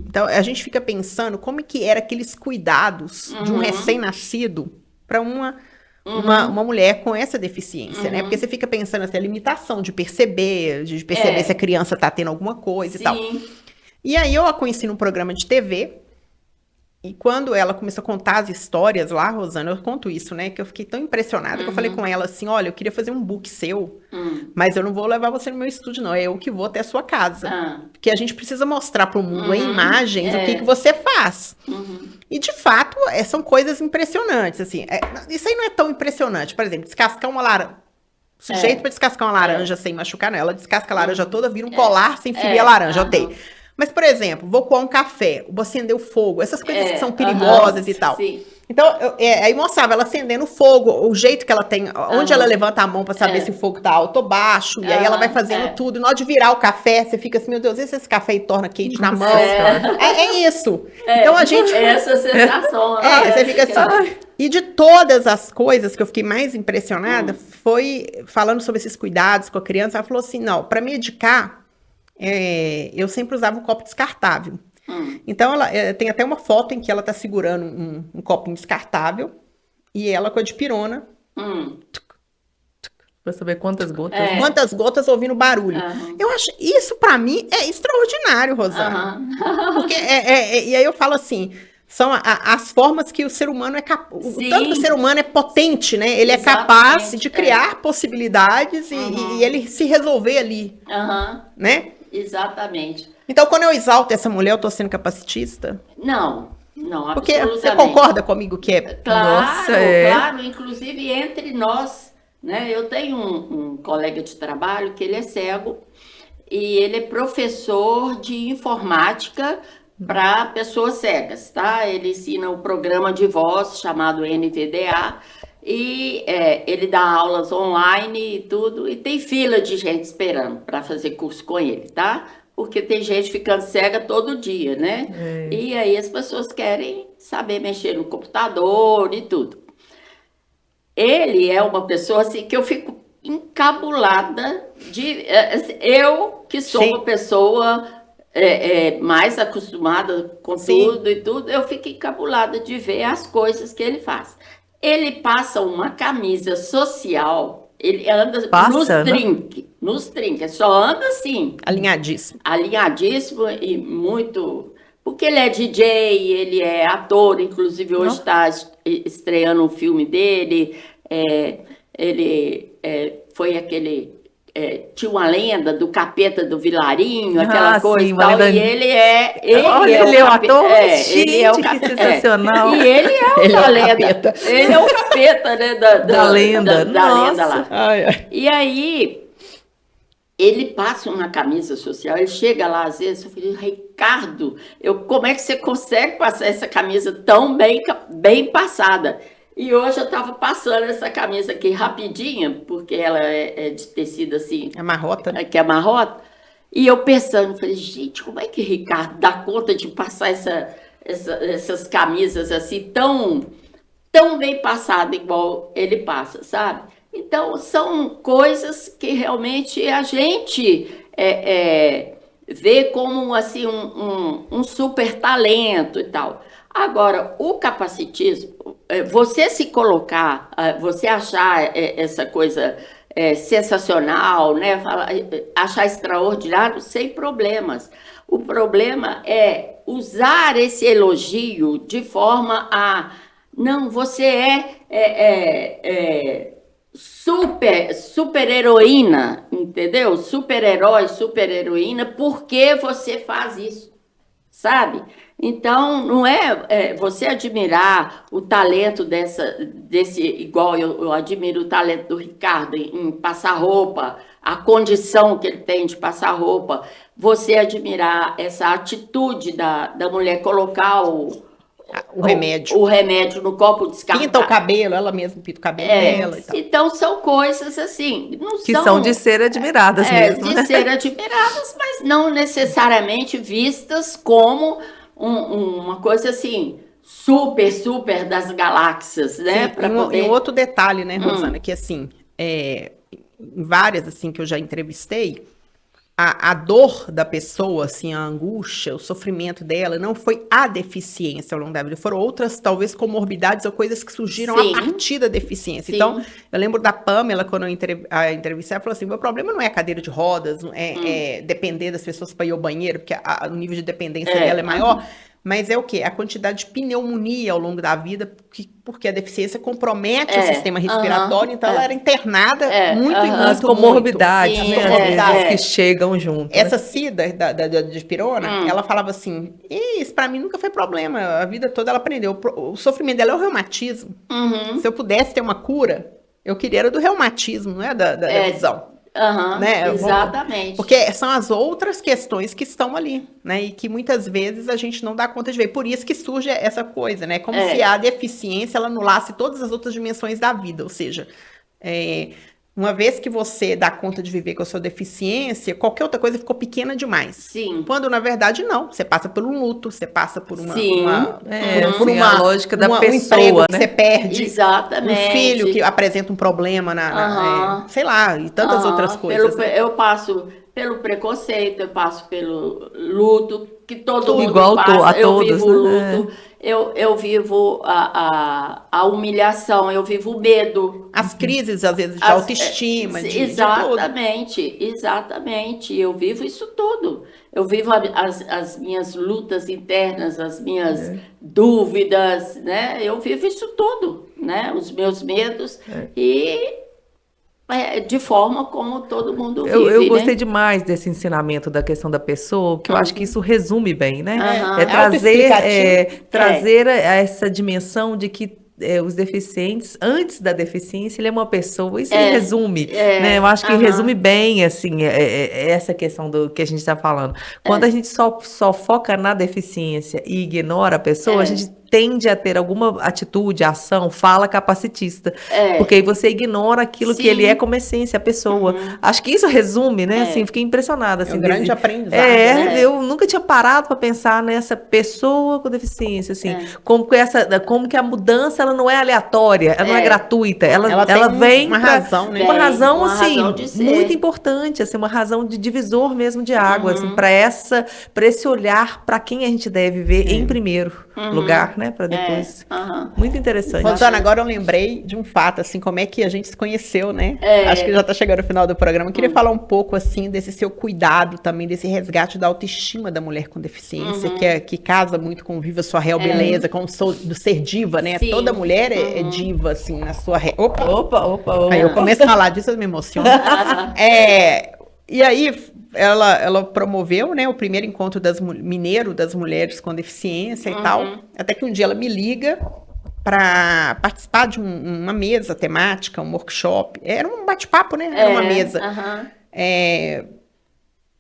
Então, a gente fica pensando como que era aqueles cuidados de um recém-nascido para uma mulher com essa deficiência, né? Porque você fica pensando assim, a limitação de perceber se a criança está tendo alguma coisa e tal. E aí, eu a conheci num programa de TV E quando ela começou a contar as histórias lá, Rosana, eu conto isso, né? Que eu fiquei tão impressionada que eu falei com ela assim, olha, eu queria fazer um book seu, mas eu não vou levar você no meu estúdio, não. É eu que vou até a sua casa. Porque a gente precisa mostrar para o mundo em imagens o que você faz. E, de fato, são coisas impressionantes, assim. Isso aí não é tão impressionante. Por exemplo, descascar uma laranja. Sujeito para descascar uma laranja sem machucar, não. Ela descasca a laranja toda, vira um colar sem ferir a laranja, ok. Mas, por exemplo, vou coar um café, vou acender o fogo, essas coisas que são perigosas e tal. Sim. Então, aí mostrava ela acendendo o fogo, o jeito que ela tem, onde ela levanta a mão para saber se o fogo tá alto ou baixo, e aí ela vai fazendo tudo. E na hora de virar o café, você fica assim, meu Deus, e se esse café aí torna quente na mão? É isso. Então, a gente... Essa sensação. Você fica assim... E de todas as coisas que eu fiquei mais impressionada, foi falando sobre esses cuidados com a criança, ela falou assim, não, para medicar, eu sempre usava um copo descartável. Então, ela tem até uma foto em que ela tá segurando um copinho descartável e ela com a dipirona. Pra saber quantas gotas. Quantas gotas ouvindo barulho. Eu acho, isso pra mim é extraordinário, Rosana. Porque, e aí eu falo assim, são as formas que o ser humano é capaz. Tanto que o ser humano é potente, né? Ele é capaz de criar possibilidades e ele se resolver ali. Né? Exatamente. Então, quando eu exalto essa mulher, eu tô sendo capacitista? Não, porque você concorda comigo que é... Claro, claro. Inclusive, entre nós, né? Eu tenho um colega de trabalho que ele é cego e ele é professor de informática para pessoas cegas, tá? Ele ensina o programa de voz chamado NVDA e ele dá aulas online e tudo, e tem fila de gente esperando para fazer curso com ele, tá? Porque tem gente ficando cega todo dia, né? E aí as pessoas querem saber mexer no computador e tudo. Ele é uma pessoa assim que eu fico encabulada de... eu, que sou uma pessoa mais acostumada com tudo e tudo, eu fico encabulada de ver as coisas que ele faz. Ele passa uma camisa social, ele anda nos trinques, só anda assim. Alinhadíssimo. Alinhadíssimo e muito... Porque ele é DJ, ele é ator, inclusive hoje está estreando um filme dele, ele foi aquele... tinha uma lenda do capeta do Vilarinho, aquela coisa e tal, e ele é... Ele é o ator? Gente, que sensacional! E ele é uma lenda. Ele é o capeta, né, da lenda. Da lenda lá. E aí, ele passa uma camisa social, ele chega lá, às vezes, eu falei, Ricardo, como é que você consegue passar essa camisa tão bem passada? E hoje eu estava passando essa camisa aqui rapidinha, porque ela é de tecido assim... É marrota. Que é marrota. E eu pensando, falei, gente, como é que o Ricardo dá conta de passar essas camisas assim tão bem passadas igual ele passa, sabe? Então, são coisas que realmente a gente vê como assim, um super talento e tal. Agora, o capacitismo, você se colocar, você achar essa coisa sensacional, né? Achar extraordinário, sem problemas. O problema é usar esse elogio de forma a... Não, você super heroína, entendeu? Super herói, super heroína, porque você faz isso, sabe? Então, não é você admirar o talento desse igual eu admiro o talento do Ricardo em passar roupa, a condição que ele tem de passar roupa, você admirar essa atitude da mulher colocar o remédio no copo descartável. Pinta o cabelo, ela mesma pinta o cabelo dela e tal. Então, são coisas assim... são de ser admiradas mesmo. De ser admiradas, mas não necessariamente vistas como uma coisa assim, super das galáxias, né? E um outro detalhe, né, Rosana, que assim, em várias assim que eu já entrevistei, a dor da pessoa, assim, a angústia, o sofrimento dela, não foi a deficiência ao longo da vida, foram outras, talvez, comorbidades ou coisas que surgiram a partir da deficiência. Então, eu lembro da Pamela, quando eu entrevistei, ela falou assim, meu problema não é a cadeira de rodas, não é depender das pessoas para ir ao banheiro, porque o nível de dependência dela é maior, Mas é o quê? A quantidade de pneumonia ao longo da vida, porque a deficiência compromete o sistema respiratório, então ela era internada muito e muito. As comorbidades, muito. Sim, comorbidades que chegam junto. Essa Cida da dipirona, ela falava assim, isso pra mim nunca foi problema, a vida toda ela aprendeu. O sofrimento dela é o reumatismo. Se eu pudesse ter uma cura, eu queria era do reumatismo, não é da visão. Né? Exatamente. Porque são as outras questões que estão ali, né? E que muitas vezes a gente não dá conta de ver. Por isso que surge essa coisa, né? Como se a deficiência ela anulasse todas as outras dimensões da vida. Ou seja, uma vez que você dá conta de viver com a sua deficiência, qualquer outra coisa ficou pequena demais. Sim. Quando, na verdade, não. Você passa por um luto, você passa por uma... por uma a lógica da pessoa, um emprego, né? Que você perde. Exatamente. Um filho que apresenta um problema sei lá, e tantas outras coisas. Eu passo pelo preconceito, eu passo pelo luto, que todo mundo igual passa. Eu todos, vivo né? luto, eu vivo a humilhação, eu vivo o medo. As crises, às vezes, de autoestima, exatamente, exatamente. Eu vivo isso tudo. Eu vivo as minhas lutas internas, as minhas dúvidas, né? Eu vivo isso tudo, né? Os meus medos de forma como todo mundo vive. Eu gostei demais desse ensinamento da questão da pessoa, que eu acho que isso resume bem, né? Trazer essa dimensão de que os deficientes, antes da deficiência, ele é uma pessoa, isso resume, né? Eu acho que resume bem, assim, essa questão do que a gente está falando. Quando a gente só foca na deficiência e ignora a pessoa, a gente tende a ter alguma atitude, ação, fala capacitista. Porque aí você ignora aquilo que ele é como essência, a pessoa. Acho que isso resume, né? Assim, fiquei impressionada. Assim, um grande aprendizado. Né? Eu nunca tinha parado para pensar nessa pessoa com deficiência, assim. Como que a mudança ela não é aleatória, ela não é gratuita. Ela vem uma razão, né? Uma razão, assim, razão muito importante, assim, uma razão de divisor mesmo de água, assim, para esse olhar para quem a gente deve ver em primeiro lugar, né? Para depois. Muito interessante. Rosana, agora eu lembrei de um fato, assim, como é que a gente se conheceu, né? Acho que já está chegando o final do programa. Eu queria falar um pouco, assim, desse seu cuidado também, desse resgate da autoestima da mulher com deficiência, que casa muito com Viva Sua Real Beleza, com do ser diva, né? Sim. Toda mulher é diva, assim, na sua... Opa. Aí eu começo a falar disso, eu me emociono. E aí... Ela promoveu, né, o primeiro encontro mineiro das mulheres com deficiência e tal. Até que um dia ela me liga para participar de uma mesa temática, um workshop. Era um bate-papo, né? Era uma mesa.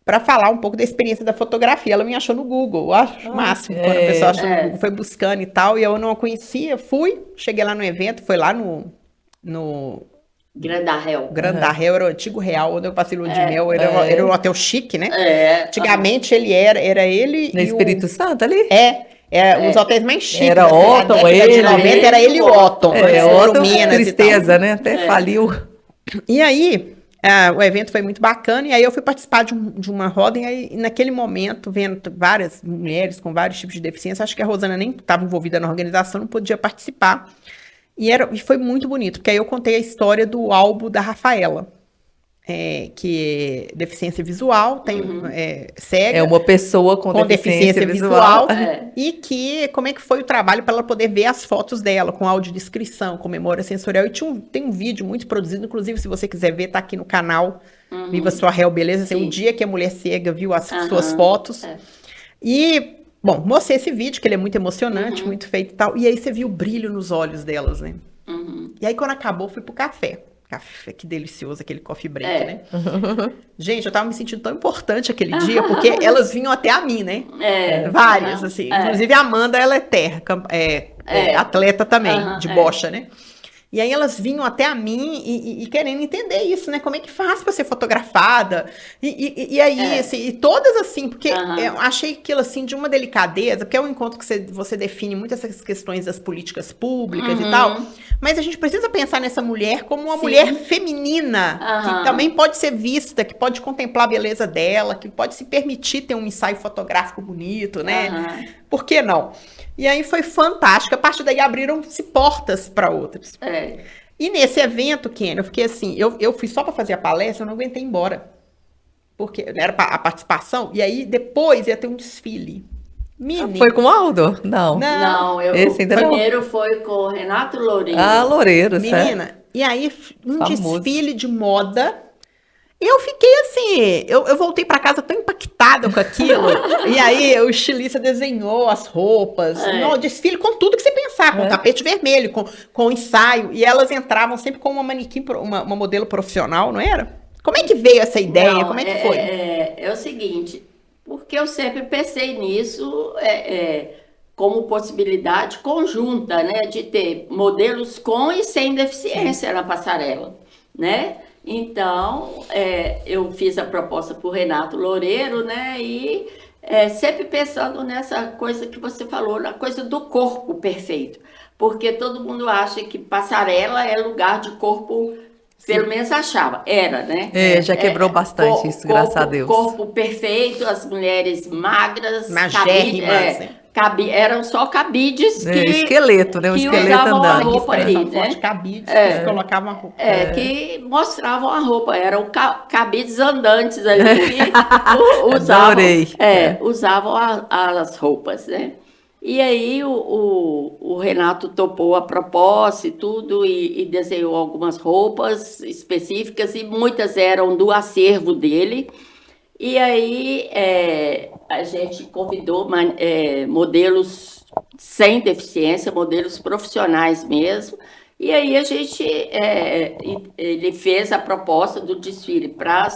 Para falar um pouco da experiência da fotografia. Ela me achou no Google. Eu acho o máximo quando a pessoa acha no Google. Foi buscando e tal. E eu não a conhecia. Cheguei lá no evento. Foi lá no Grandarréu. Grandarréu era o antigo Real, onde eu passei lua de mel, era um hotel chique, né? Antigamente ele era ele no Espírito Santo ali? Os hotéis mais chiques. Era Otton, ele. 90 era ele e o Otton. Otton, tristeza, né? Até faliu. E aí, o evento foi muito bacana, e aí eu fui participar de uma roda, e aí naquele momento, vendo várias mulheres com vários tipos de deficiência, acho que a Rosana nem estava envolvida na organização, não podia participar. E foi muito bonito, porque aí eu contei a história do álbum da Rafaela, que é deficiência visual, cega. É uma pessoa com deficiência visual. E como é que foi o trabalho para ela poder ver as fotos dela, com audiodescrição, com memória sensorial. E tem um vídeo muito produzido, inclusive, se você quiser ver, tá aqui no canal Viva Sua Real Beleza. Tem um dia que a mulher cega viu as suas fotos. Bom, mostrei esse vídeo, que ele é muito emocionante, muito feito e tal. E aí você viu o brilho nos olhos delas, né? E aí, quando acabou, fui pro café. Café, que delicioso, aquele coffee break, né? Gente, eu tava me sentindo tão importante aquele dia, porque elas vinham até a mim, né? Várias, assim. Inclusive, a Amanda, ela é atleta também, de bocha, né? E aí elas vinham até a mim e querendo entender isso, né? Como é que faz para ser fotografada? E aí, assim, e todas assim, porque eu achei aquilo assim de uma delicadeza, porque é um encontro que você define muitas essas questões das políticas públicas e tal, mas a gente precisa pensar nessa mulher como uma mulher feminina, que também pode ser vista, que pode contemplar a beleza dela, que pode se permitir ter um ensaio fotográfico bonito, né? Por que não? E aí foi fantástico. A partir daí abriram-se portas para outras. E nesse evento, Ken, eu fiquei assim, eu fui só para fazer a palestra, eu não aguentei ir embora. Porque era a participação, e aí depois ia ter um desfile. Menina. Foi com o Aldo? Não. Não, Esse ainda primeiro foi com o Renato Loureiro. Ah, Loureiro, certo. Menina, e aí um Famoso. desfile de moda. Eu fiquei assim, eu voltei para casa tão impactada com aquilo. E aí o estilista desenhou as roupas, no desfile com tudo que você pensar, com tapete vermelho, com ensaio. E elas entravam sempre com uma manequim, uma modelo profissional, não era? Como é que veio essa ideia? Não, Como é que foi? É o seguinte, porque eu sempre pensei nisso como possibilidade conjunta, né, de ter modelos com e sem deficiência na passarela, né? Então, eu fiz a proposta para o Renato Loureiro, né? E sempre pensando nessa coisa que você falou, na coisa do corpo perfeito. Porque todo mundo acha que passarela é lugar de corpo, pelo menos achava, era, né? Já quebrou bastante isso, graças a Deus. Corpo perfeito, as mulheres magras, magérrimas, eram só cabides que esqueleto, né? Um esqueleto usavam a andando. roupa ali, né? Cabides que colocavam a roupa. Que mostravam a roupa, eram cabides andantes ali que usavam as roupas, né? E aí o Renato topou a proposta e tudo, e desenhou algumas roupas específicas, e muitas eram do acervo dele. E aí a gente convidou modelos sem deficiência, modelos profissionais mesmo. E aí ele fez a proposta do desfile para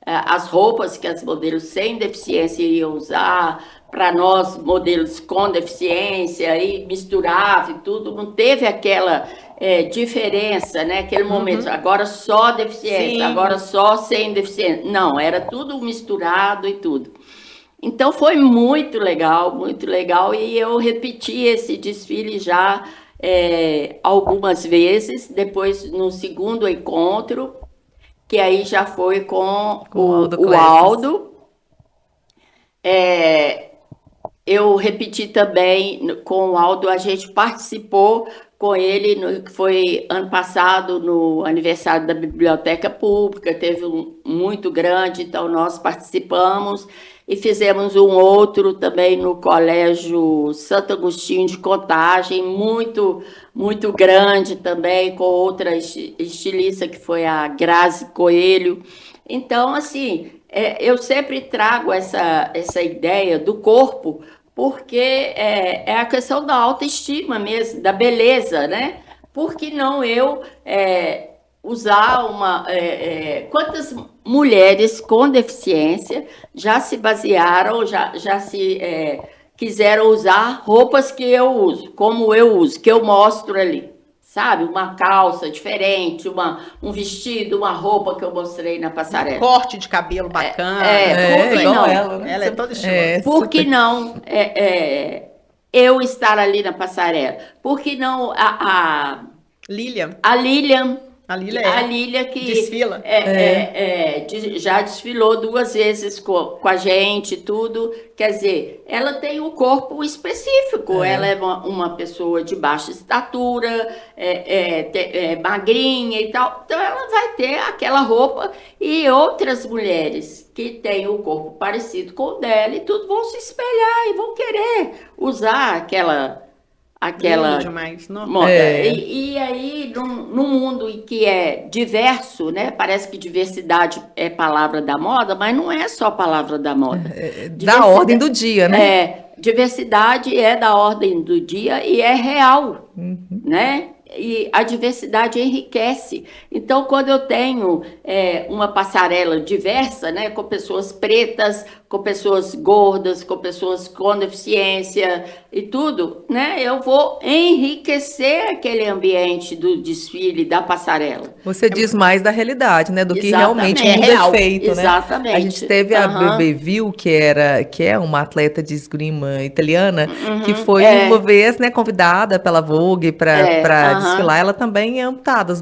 as roupas que as modelos sem deficiência iam usar, para nós, modelos com deficiência, e misturava e tudo, não teve aquela diferença, né? Aquele momento, agora só deficiência, agora só sem deficiência. Não, era tudo misturado e tudo. Então foi muito legal, e eu repeti esse desfile já algumas vezes, depois no segundo encontro, que aí já foi com o Aldo. Eu repeti também com o Aldo, a gente participou com ele, que foi ano passado, no aniversário da Biblioteca Pública, teve muito grande, então nós participamos, e fizemos um outro também no Colégio Santo Agostinho de Contagem, muito, muito grande também, com outra estilista, que foi a Grazi Coelho. Então, assim, eu sempre trago essa ideia do corpo, porque é a questão da autoestima mesmo, da beleza, né? Por que não eu usar quantas mulheres com deficiência já se basearam, já se quiseram usar roupas que eu uso, como eu uso, que eu mostro ali, sabe? Uma calça diferente, um vestido, uma roupa que eu mostrei na passarela. Corte de cabelo bacana. Por que não? Ela, né? Ela é toda estilosa. Por que não eu estar ali na passarela? Por que não Lilian. A Lilian. A Lília que desfila. Já desfilou 2 vezes com a gente, tudo. Quer dizer, ela tem um corpo específico. Ela é uma pessoa de baixa estatura, magrinha e tal. Então, ela vai ter aquela roupa. E outras mulheres que têm o corpo parecido com o dela e tudo vão se espelhar e vão querer usar aquela demais, não? moda. E aí, num mundo em que é diverso, né? Parece que diversidade é palavra da moda, mas não é só palavra da moda. Da ordem do dia, né? Diversidade é da ordem do dia e é real, né? E a diversidade enriquece. Então, quando eu tenho uma passarela diversa, né, com pessoas pretas, com pessoas gordas, com pessoas com deficiência e tudo, né, eu vou enriquecer aquele ambiente do desfile, da passarela. Você diz mais da realidade, né, do que realmente o mundo é feito, né? Exatamente. A gente teve a Bebeville, que é uma atleta de esgrima italiana, que foi uma vez, né, convidada pela Vogue para desfilar. Ela também é amputada,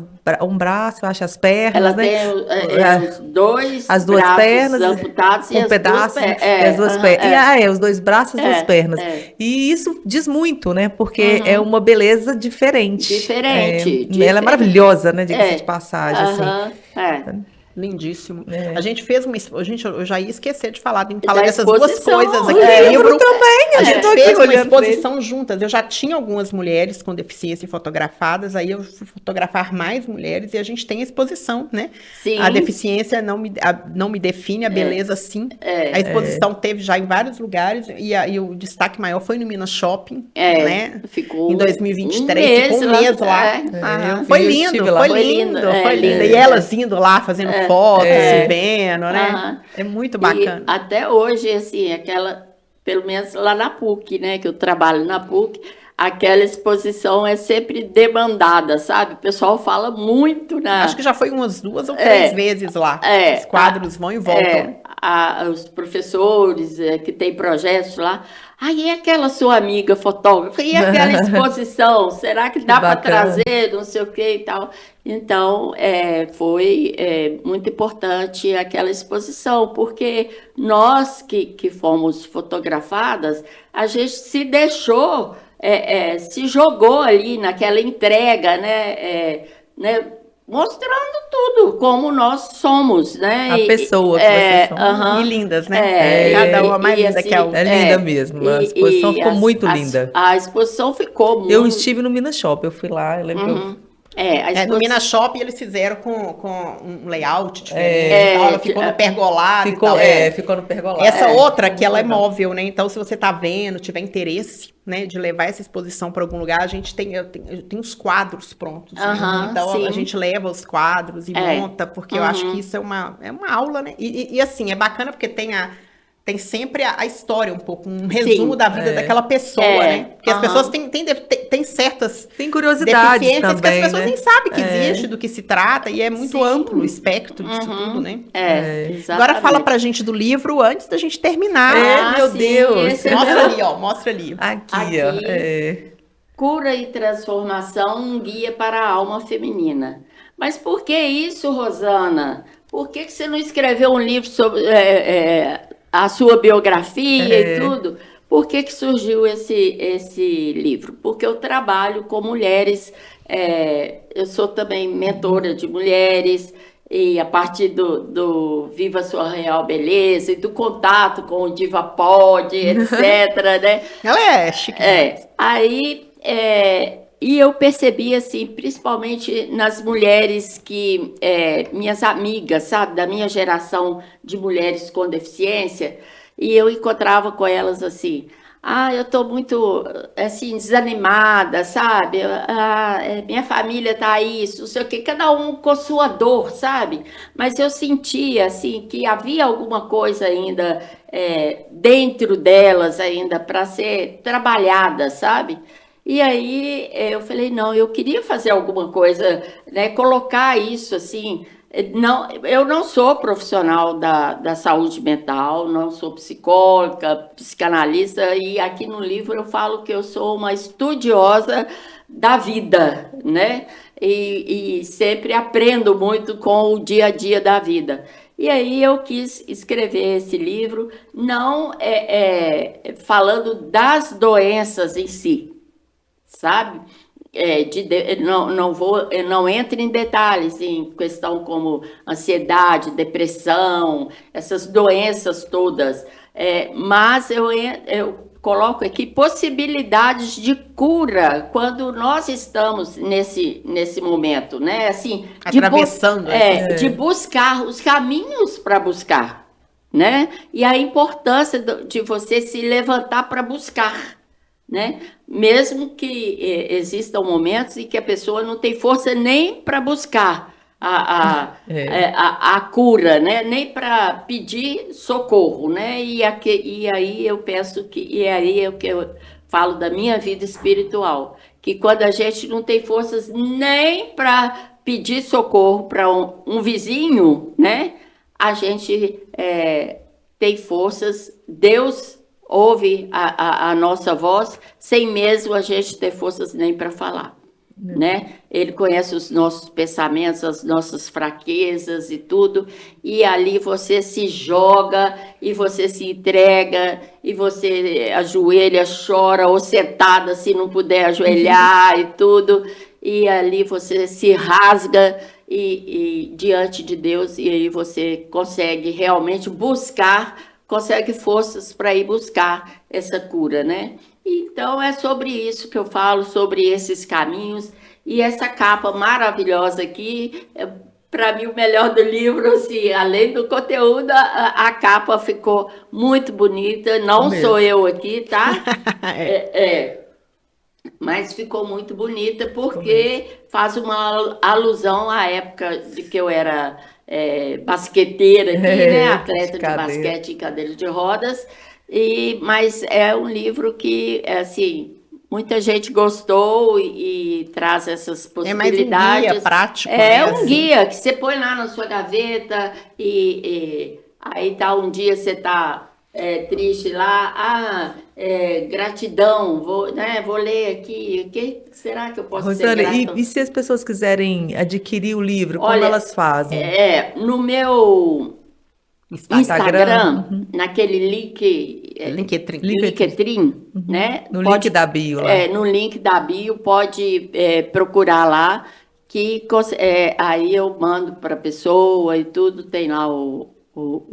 um braço, eu acho, as pernas, ela né? Tem as duas pernas amputados e um pedaço, as duas pernas. Os 2 braços e as 2 pernas. E isso diz muito, né? Porque é uma beleza diferente. Diferente. Ela é maravilhosa, né? Diga-se de passagem, assim. Lindíssimo. É. A gente fez eu já ia esquecer de falar Da dessas duas exposição. coisas aqui. O O livro também, a eu gente tô aqui fez uma olhando pra ele. exposição juntas. Eu já tinha algumas mulheres com deficiência fotografadas, aí eu fui fotografar mais mulheres e a gente tem a exposição, né? Sim. A deficiência não me define, a beleza sim. A exposição teve já em vários lugares e o destaque maior foi no Minas Shopping, né? Ficou Em 2023, ficou um mês lá. eu Foi vi, eu lindo, estive lá. foi lindo, foi lindo. E elas indo lá, fazendo fotos, se vendo, né? É muito bacana. E até hoje, assim, pelo menos lá na PUC, né, que eu trabalho na PUC, aquela exposição é sempre demandada, sabe? O pessoal fala muito Acho que já foi umas 2 ou 3 vezes lá. Os quadros vão e voltam. Os professores que têm projetos lá. Aí aquela sua amiga fotógrafa, e aquela exposição, será que dá para trazer, não sei o que e tal? Então, foi muito importante aquela exposição, porque nós que fomos fotografadas, a gente se deixou, se jogou ali naquela entrega, né, mostrando tudo, como nós somos, né? A pessoa que vocês são. E lindas, né? Cada uma mais linda assim, que a outra. É linda mesmo. A exposição ficou muito linda. A exposição ficou muito... Eu estive no Minas Shopping, eu fui lá, eu lembro que eu... No Minas Shopping eles fizeram com um layout diferente, ela ficou no pergolado e tal. Ficou no pergolado. Essa outra que ela é móvel, né? Então, se você tá vendo, tiver interesse, né, de levar essa exposição para algum lugar, eu tenho os quadros prontos. Né? Então, sim. a gente leva os quadros e monta, porque eu acho que isso é uma aula, né? E assim, é bacana porque tem sempre a história um pouco, um resumo da vida daquela pessoa, né? Porque as pessoas têm certas tem curiosidades deficiências também, que as pessoas né? nem sabem que existe, do que se trata, e é muito amplo o espectro disso tudo, né? Exatamente. Agora fala pra gente do livro antes da gente terminar. Meu Deus! Mostra ali, ó, mostra ali. Aqui, ó. Cura e Transformação, um guia para a alma feminina. Mas por que isso, Rosana? Por que você não escreveu um livro sobre a sua biografia e tudo? Por que surgiu esse livro? Porque eu trabalho com mulheres, eu sou também mentora de mulheres, e a partir do Viva Sua Real Beleza e do contato com o Diva Pod, etc., né? Ela é chique. Aí, e eu percebi, assim, principalmente nas mulheres minhas amigas, sabe, da minha geração de mulheres com deficiência, e eu encontrava com elas assim, eu estou muito, assim, desanimada, sabe, minha família está isso, não sei o quê, cada um com sua dor, sabe, mas eu sentia, assim, que havia alguma coisa ainda dentro delas ainda para ser trabalhada, sabe? E aí eu falei, não, eu queria fazer alguma coisa, né, colocar isso assim. Não, eu não sou profissional da saúde mental, não sou psicóloga, psicanalista, e aqui no livro eu falo que eu sou uma estudiosa da vida, né? E sempre aprendo muito com o dia a dia da vida. E aí eu quis escrever esse livro, não falando das doenças em si, sabe? Não entro em detalhes em questão como ansiedade, depressão, essas doenças todas, mas eu coloco aqui possibilidades de cura quando nós estamos nesse momento, né? Assim, atravessando, de buscar os caminhos para buscar, né? E a importância de você se levantar para buscar, né? Mesmo que existam momentos em que a pessoa não tem força nem para buscar a cura, né? Nem para pedir socorro, né? E aí eu penso e aí é o que eu falo da minha vida espiritual, que quando a gente não tem forças nem para pedir socorro para um vizinho, né? A gente tem forças, Deus ouve a nossa voz, sem mesmo a gente ter forças nem para falar, né? Ele conhece os nossos pensamentos, as nossas fraquezas e tudo, e ali você se joga, e você se entrega, e você ajoelha, chora, ou sentada, se não puder ajoelhar e tudo, e ali você se rasga, e diante de Deus, e aí você consegue realmente consegue forças para ir buscar essa cura, né? Então, é sobre isso que eu falo, sobre esses caminhos. E essa capa maravilhosa aqui, para mim, o melhor do livro, assim, além do conteúdo, a capa ficou muito bonita. Não sou eu aqui, tá? Mas ficou muito bonita porque faz uma alusão à época de que eu era basqueteira aqui, né? Atleta de basquete em cadeira de rodas. Mas é um livro que, assim, muita gente gostou e traz essas possibilidades. É mais um guia prático. É um guia que você põe lá na sua gaveta e aí tá um dia você tá triste lá, gratidão, vou ler aqui, o que será que eu posso ser grata? E se as pessoas quiserem adquirir o livro, como elas fazem? No meu Instagram, naquele Linktree, né? No link da bio lá. No link da bio, pode procurar lá, que aí eu mando para a pessoa e tudo, tem lá o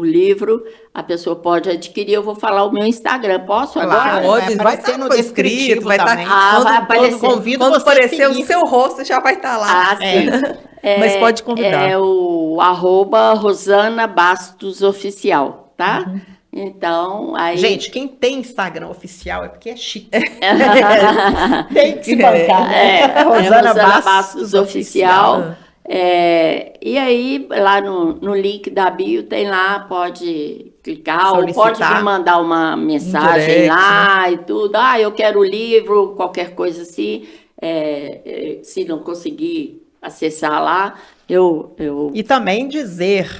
livro, a pessoa pode adquirir. Eu vou falar o meu Instagram, posso agora? Pode, vai estar no descrito, vai estar. Vai aparecer. Quando aparecer o seu rosto, já vai estar lá. Sim. Mas pode convidar. É o @Rosana Bastos Oficial, tá? Então, aí... Gente, quem tem Instagram oficial é porque é chique. Tem que se bancar. Rosana Bastos Oficial. E aí, lá no link da bio, tem lá, pode clicar, solicitar, ou pode me mandar uma mensagem direct, lá, né? E tudo. Eu quero o livro, qualquer coisa assim. Se não conseguir acessar lá, E também dizer,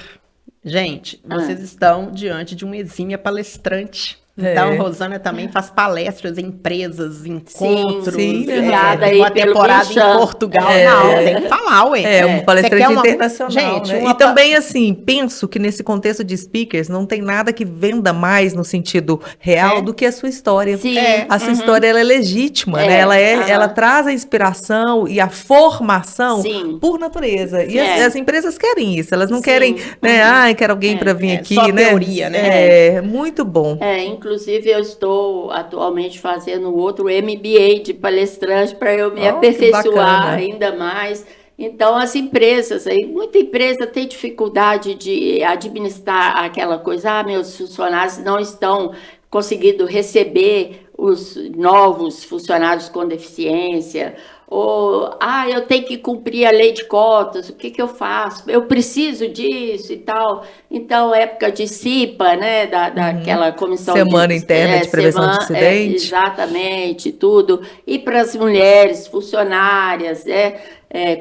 gente, vocês estão diante de uma exímia palestrante. Então, Rosana também faz palestras em empresas, encontros. Sim, obrigada aí uma temporada em Portugal. Não, tem que falar, ué. Um palestrante internacional, gente, né? E também, assim, penso que nesse contexto de speakers, não tem nada que venda mais no sentido real do que a sua história. Sim. A sua história, ela é legítima, né? Ela traz a inspiração e a formação por natureza. E as empresas querem isso, elas não querem, né? Quero alguém para vir aqui, só né? Teoria, né? Muito bom. Inclusive, eu estou atualmente fazendo outro MBA de palestrante para eu me aperfeiçoar ainda mais. Então, as empresas, muita empresa tem dificuldade de administrar aquela coisa, meus funcionários não estão conseguindo receber os novos funcionários com deficiência, ou, eu tenho que cumprir a lei de cotas, o que eu faço? Eu preciso disso e tal. Então, época de CIPA, né, daquela comissão... Semana Interna de Prevenção de Acidente. Exatamente, tudo. E para as mulheres funcionárias,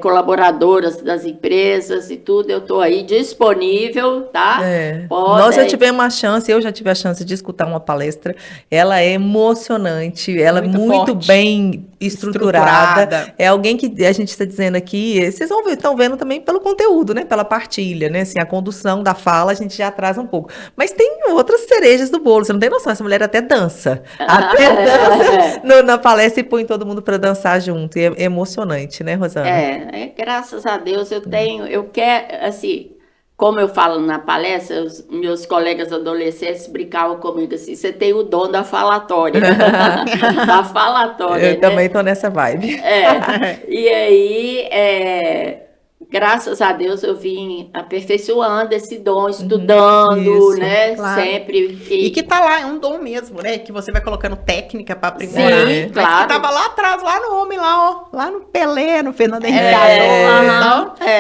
colaboradoras das empresas e tudo, eu estou aí disponível, tá? Nós já tivemos eu já tive a chance de escutar uma palestra, ela é emocionante, ela é muito bem estruturada. É alguém que a gente está dizendo aqui, vocês estão vendo também pelo conteúdo, né? Pela partilha, né? Assim, a condução da fala a gente já atrasa um pouco. Mas tem outras cerejas do bolo, você não tem noção, essa mulher até dança. Dança na palestra e põe todo mundo para dançar junto. E é emocionante, né, Rosana? Graças a Deus eu quero, assim, como eu falo na palestra, os meus colegas adolescentes brincavam comigo assim, você tem o dom da falatória. Da falatória, Eu também estou nessa vibe. E aí, graças a Deus, eu vim aperfeiçoando esse dom, estudando, né? Claro. Sempre. E que tá lá, é um dom mesmo, né? Que você vai colocando técnica para aprimorar. Sim, claro. Que tava lá atrás, lá no homem, lá no Pelé, no Fernando Henrique.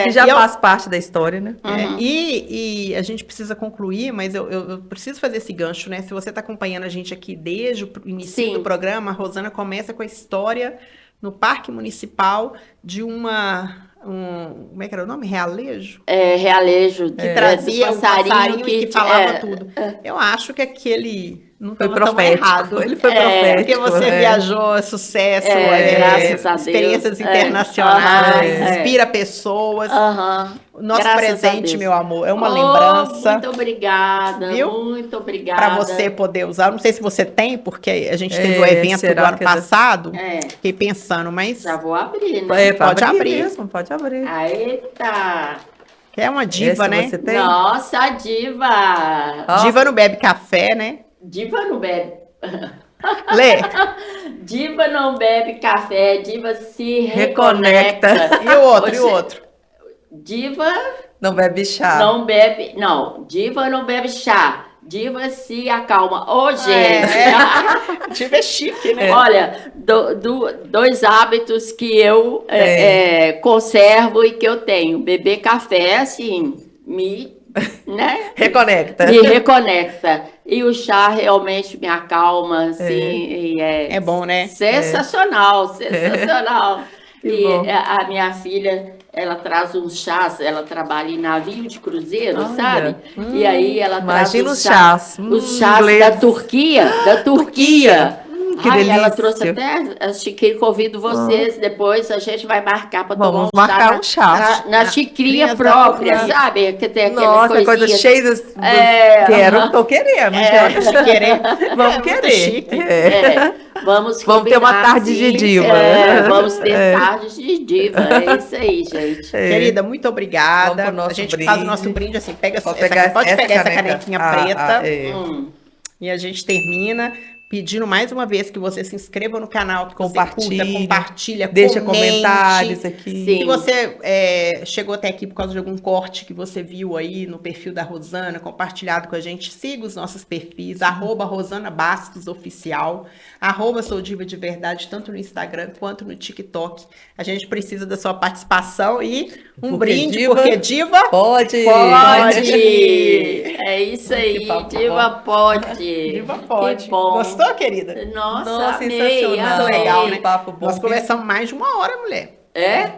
Que já faz parte da história, né? E a gente precisa concluir, mas eu preciso fazer esse gancho, né? Se você está acompanhando a gente aqui desde o início do programa, a Rosana começa com a história no Parque Municipal de como é que era o nome? Realejo? Realejo. Que trazia um passarinho e que falava tudo. Eu acho que aquele Não Foi estamos tão profético. errado. Ele foi profético. Porque você viajou, é sucesso, graças a Deus. experiências internacionais, Aham, inspira pessoas. Aham. Nosso Graças a presente, Deus. meu amor, é uma Oh, lembrança muito obrigada, Viu? muito obrigada. para você poder usar. Não sei se você tem, porque a gente teve o É, evento será do ano que passado. É, Fiquei pensando, mas já vou abrir, né? É, Pode abrir. mesmo, pode abrir. Eita! é uma diva, Esse né? você tem? Nossa, diva! Ó. Diva não bebe café, né? Diva não bebe. Lê. Diva não bebe café, diva se Reconecta. reconecta. E o outro, e Você- o outro. Diva Não bebe chá. não bebe. Não, diva não bebe chá. Diva se acalma. Ô, gente! Diva é chique, né? Olha, dois hábitos que eu conservo e que eu tenho. Beber café, assim, né? Reconecta. Me reconecta. E o chá realmente me acalma, assim, e É bom, né? sensacional, sensacional. Que E bom. a minha filha, ela traz uns chás, ela trabalha em navio de cruzeiro, Olha. sabe? E aí ela traz Imagina os os chás. os chás Inglês. da Turquia, Que Ai, ela delícia. trouxe até a xícara, convido vocês, depois a gente vai marcar para tomar Vamos um marcar chá um chá. na xicrinha da própria, Turquia. sabe? Que tem aquela Nossa, coisa coisinha cheia dos... Tô querendo, gente. Se querer. Vamos muito querer. chique. Vamos Vamos ter uma combinar, tarde de sim. diva. Vamos ter tarde de diva. É isso aí, gente. Querida, muito obrigada. Vamos pro nosso A gente brinde. faz o nosso brinde assim, pega Pode essa, pegar pode pegar essa caneca. canequinha preta Hum. e a gente termina pedindo mais uma vez que você se inscreva no canal, que você Compartilhe. curta, compartilha, Deixa comente. comentários aqui. Sim. Se você chegou até aqui por causa de algum corte que você viu aí no perfil da Rosana, compartilhado com a gente, siga os nossos perfis, @RosanaBastos_oficial, @SouDivaDeVerdade, tanto no Instagram quanto no TikTok. A gente precisa da sua participação e um Porque brinde, diva- porque diva Pode. Pode! É isso aí, papo diva pode. Diva pode. Que bom. Gostou, querida? Nossa, Nossa, amei, sensacional. Muito legal, amei. né? Papo bom. Nós conversamos mais de uma hora, mulher. É?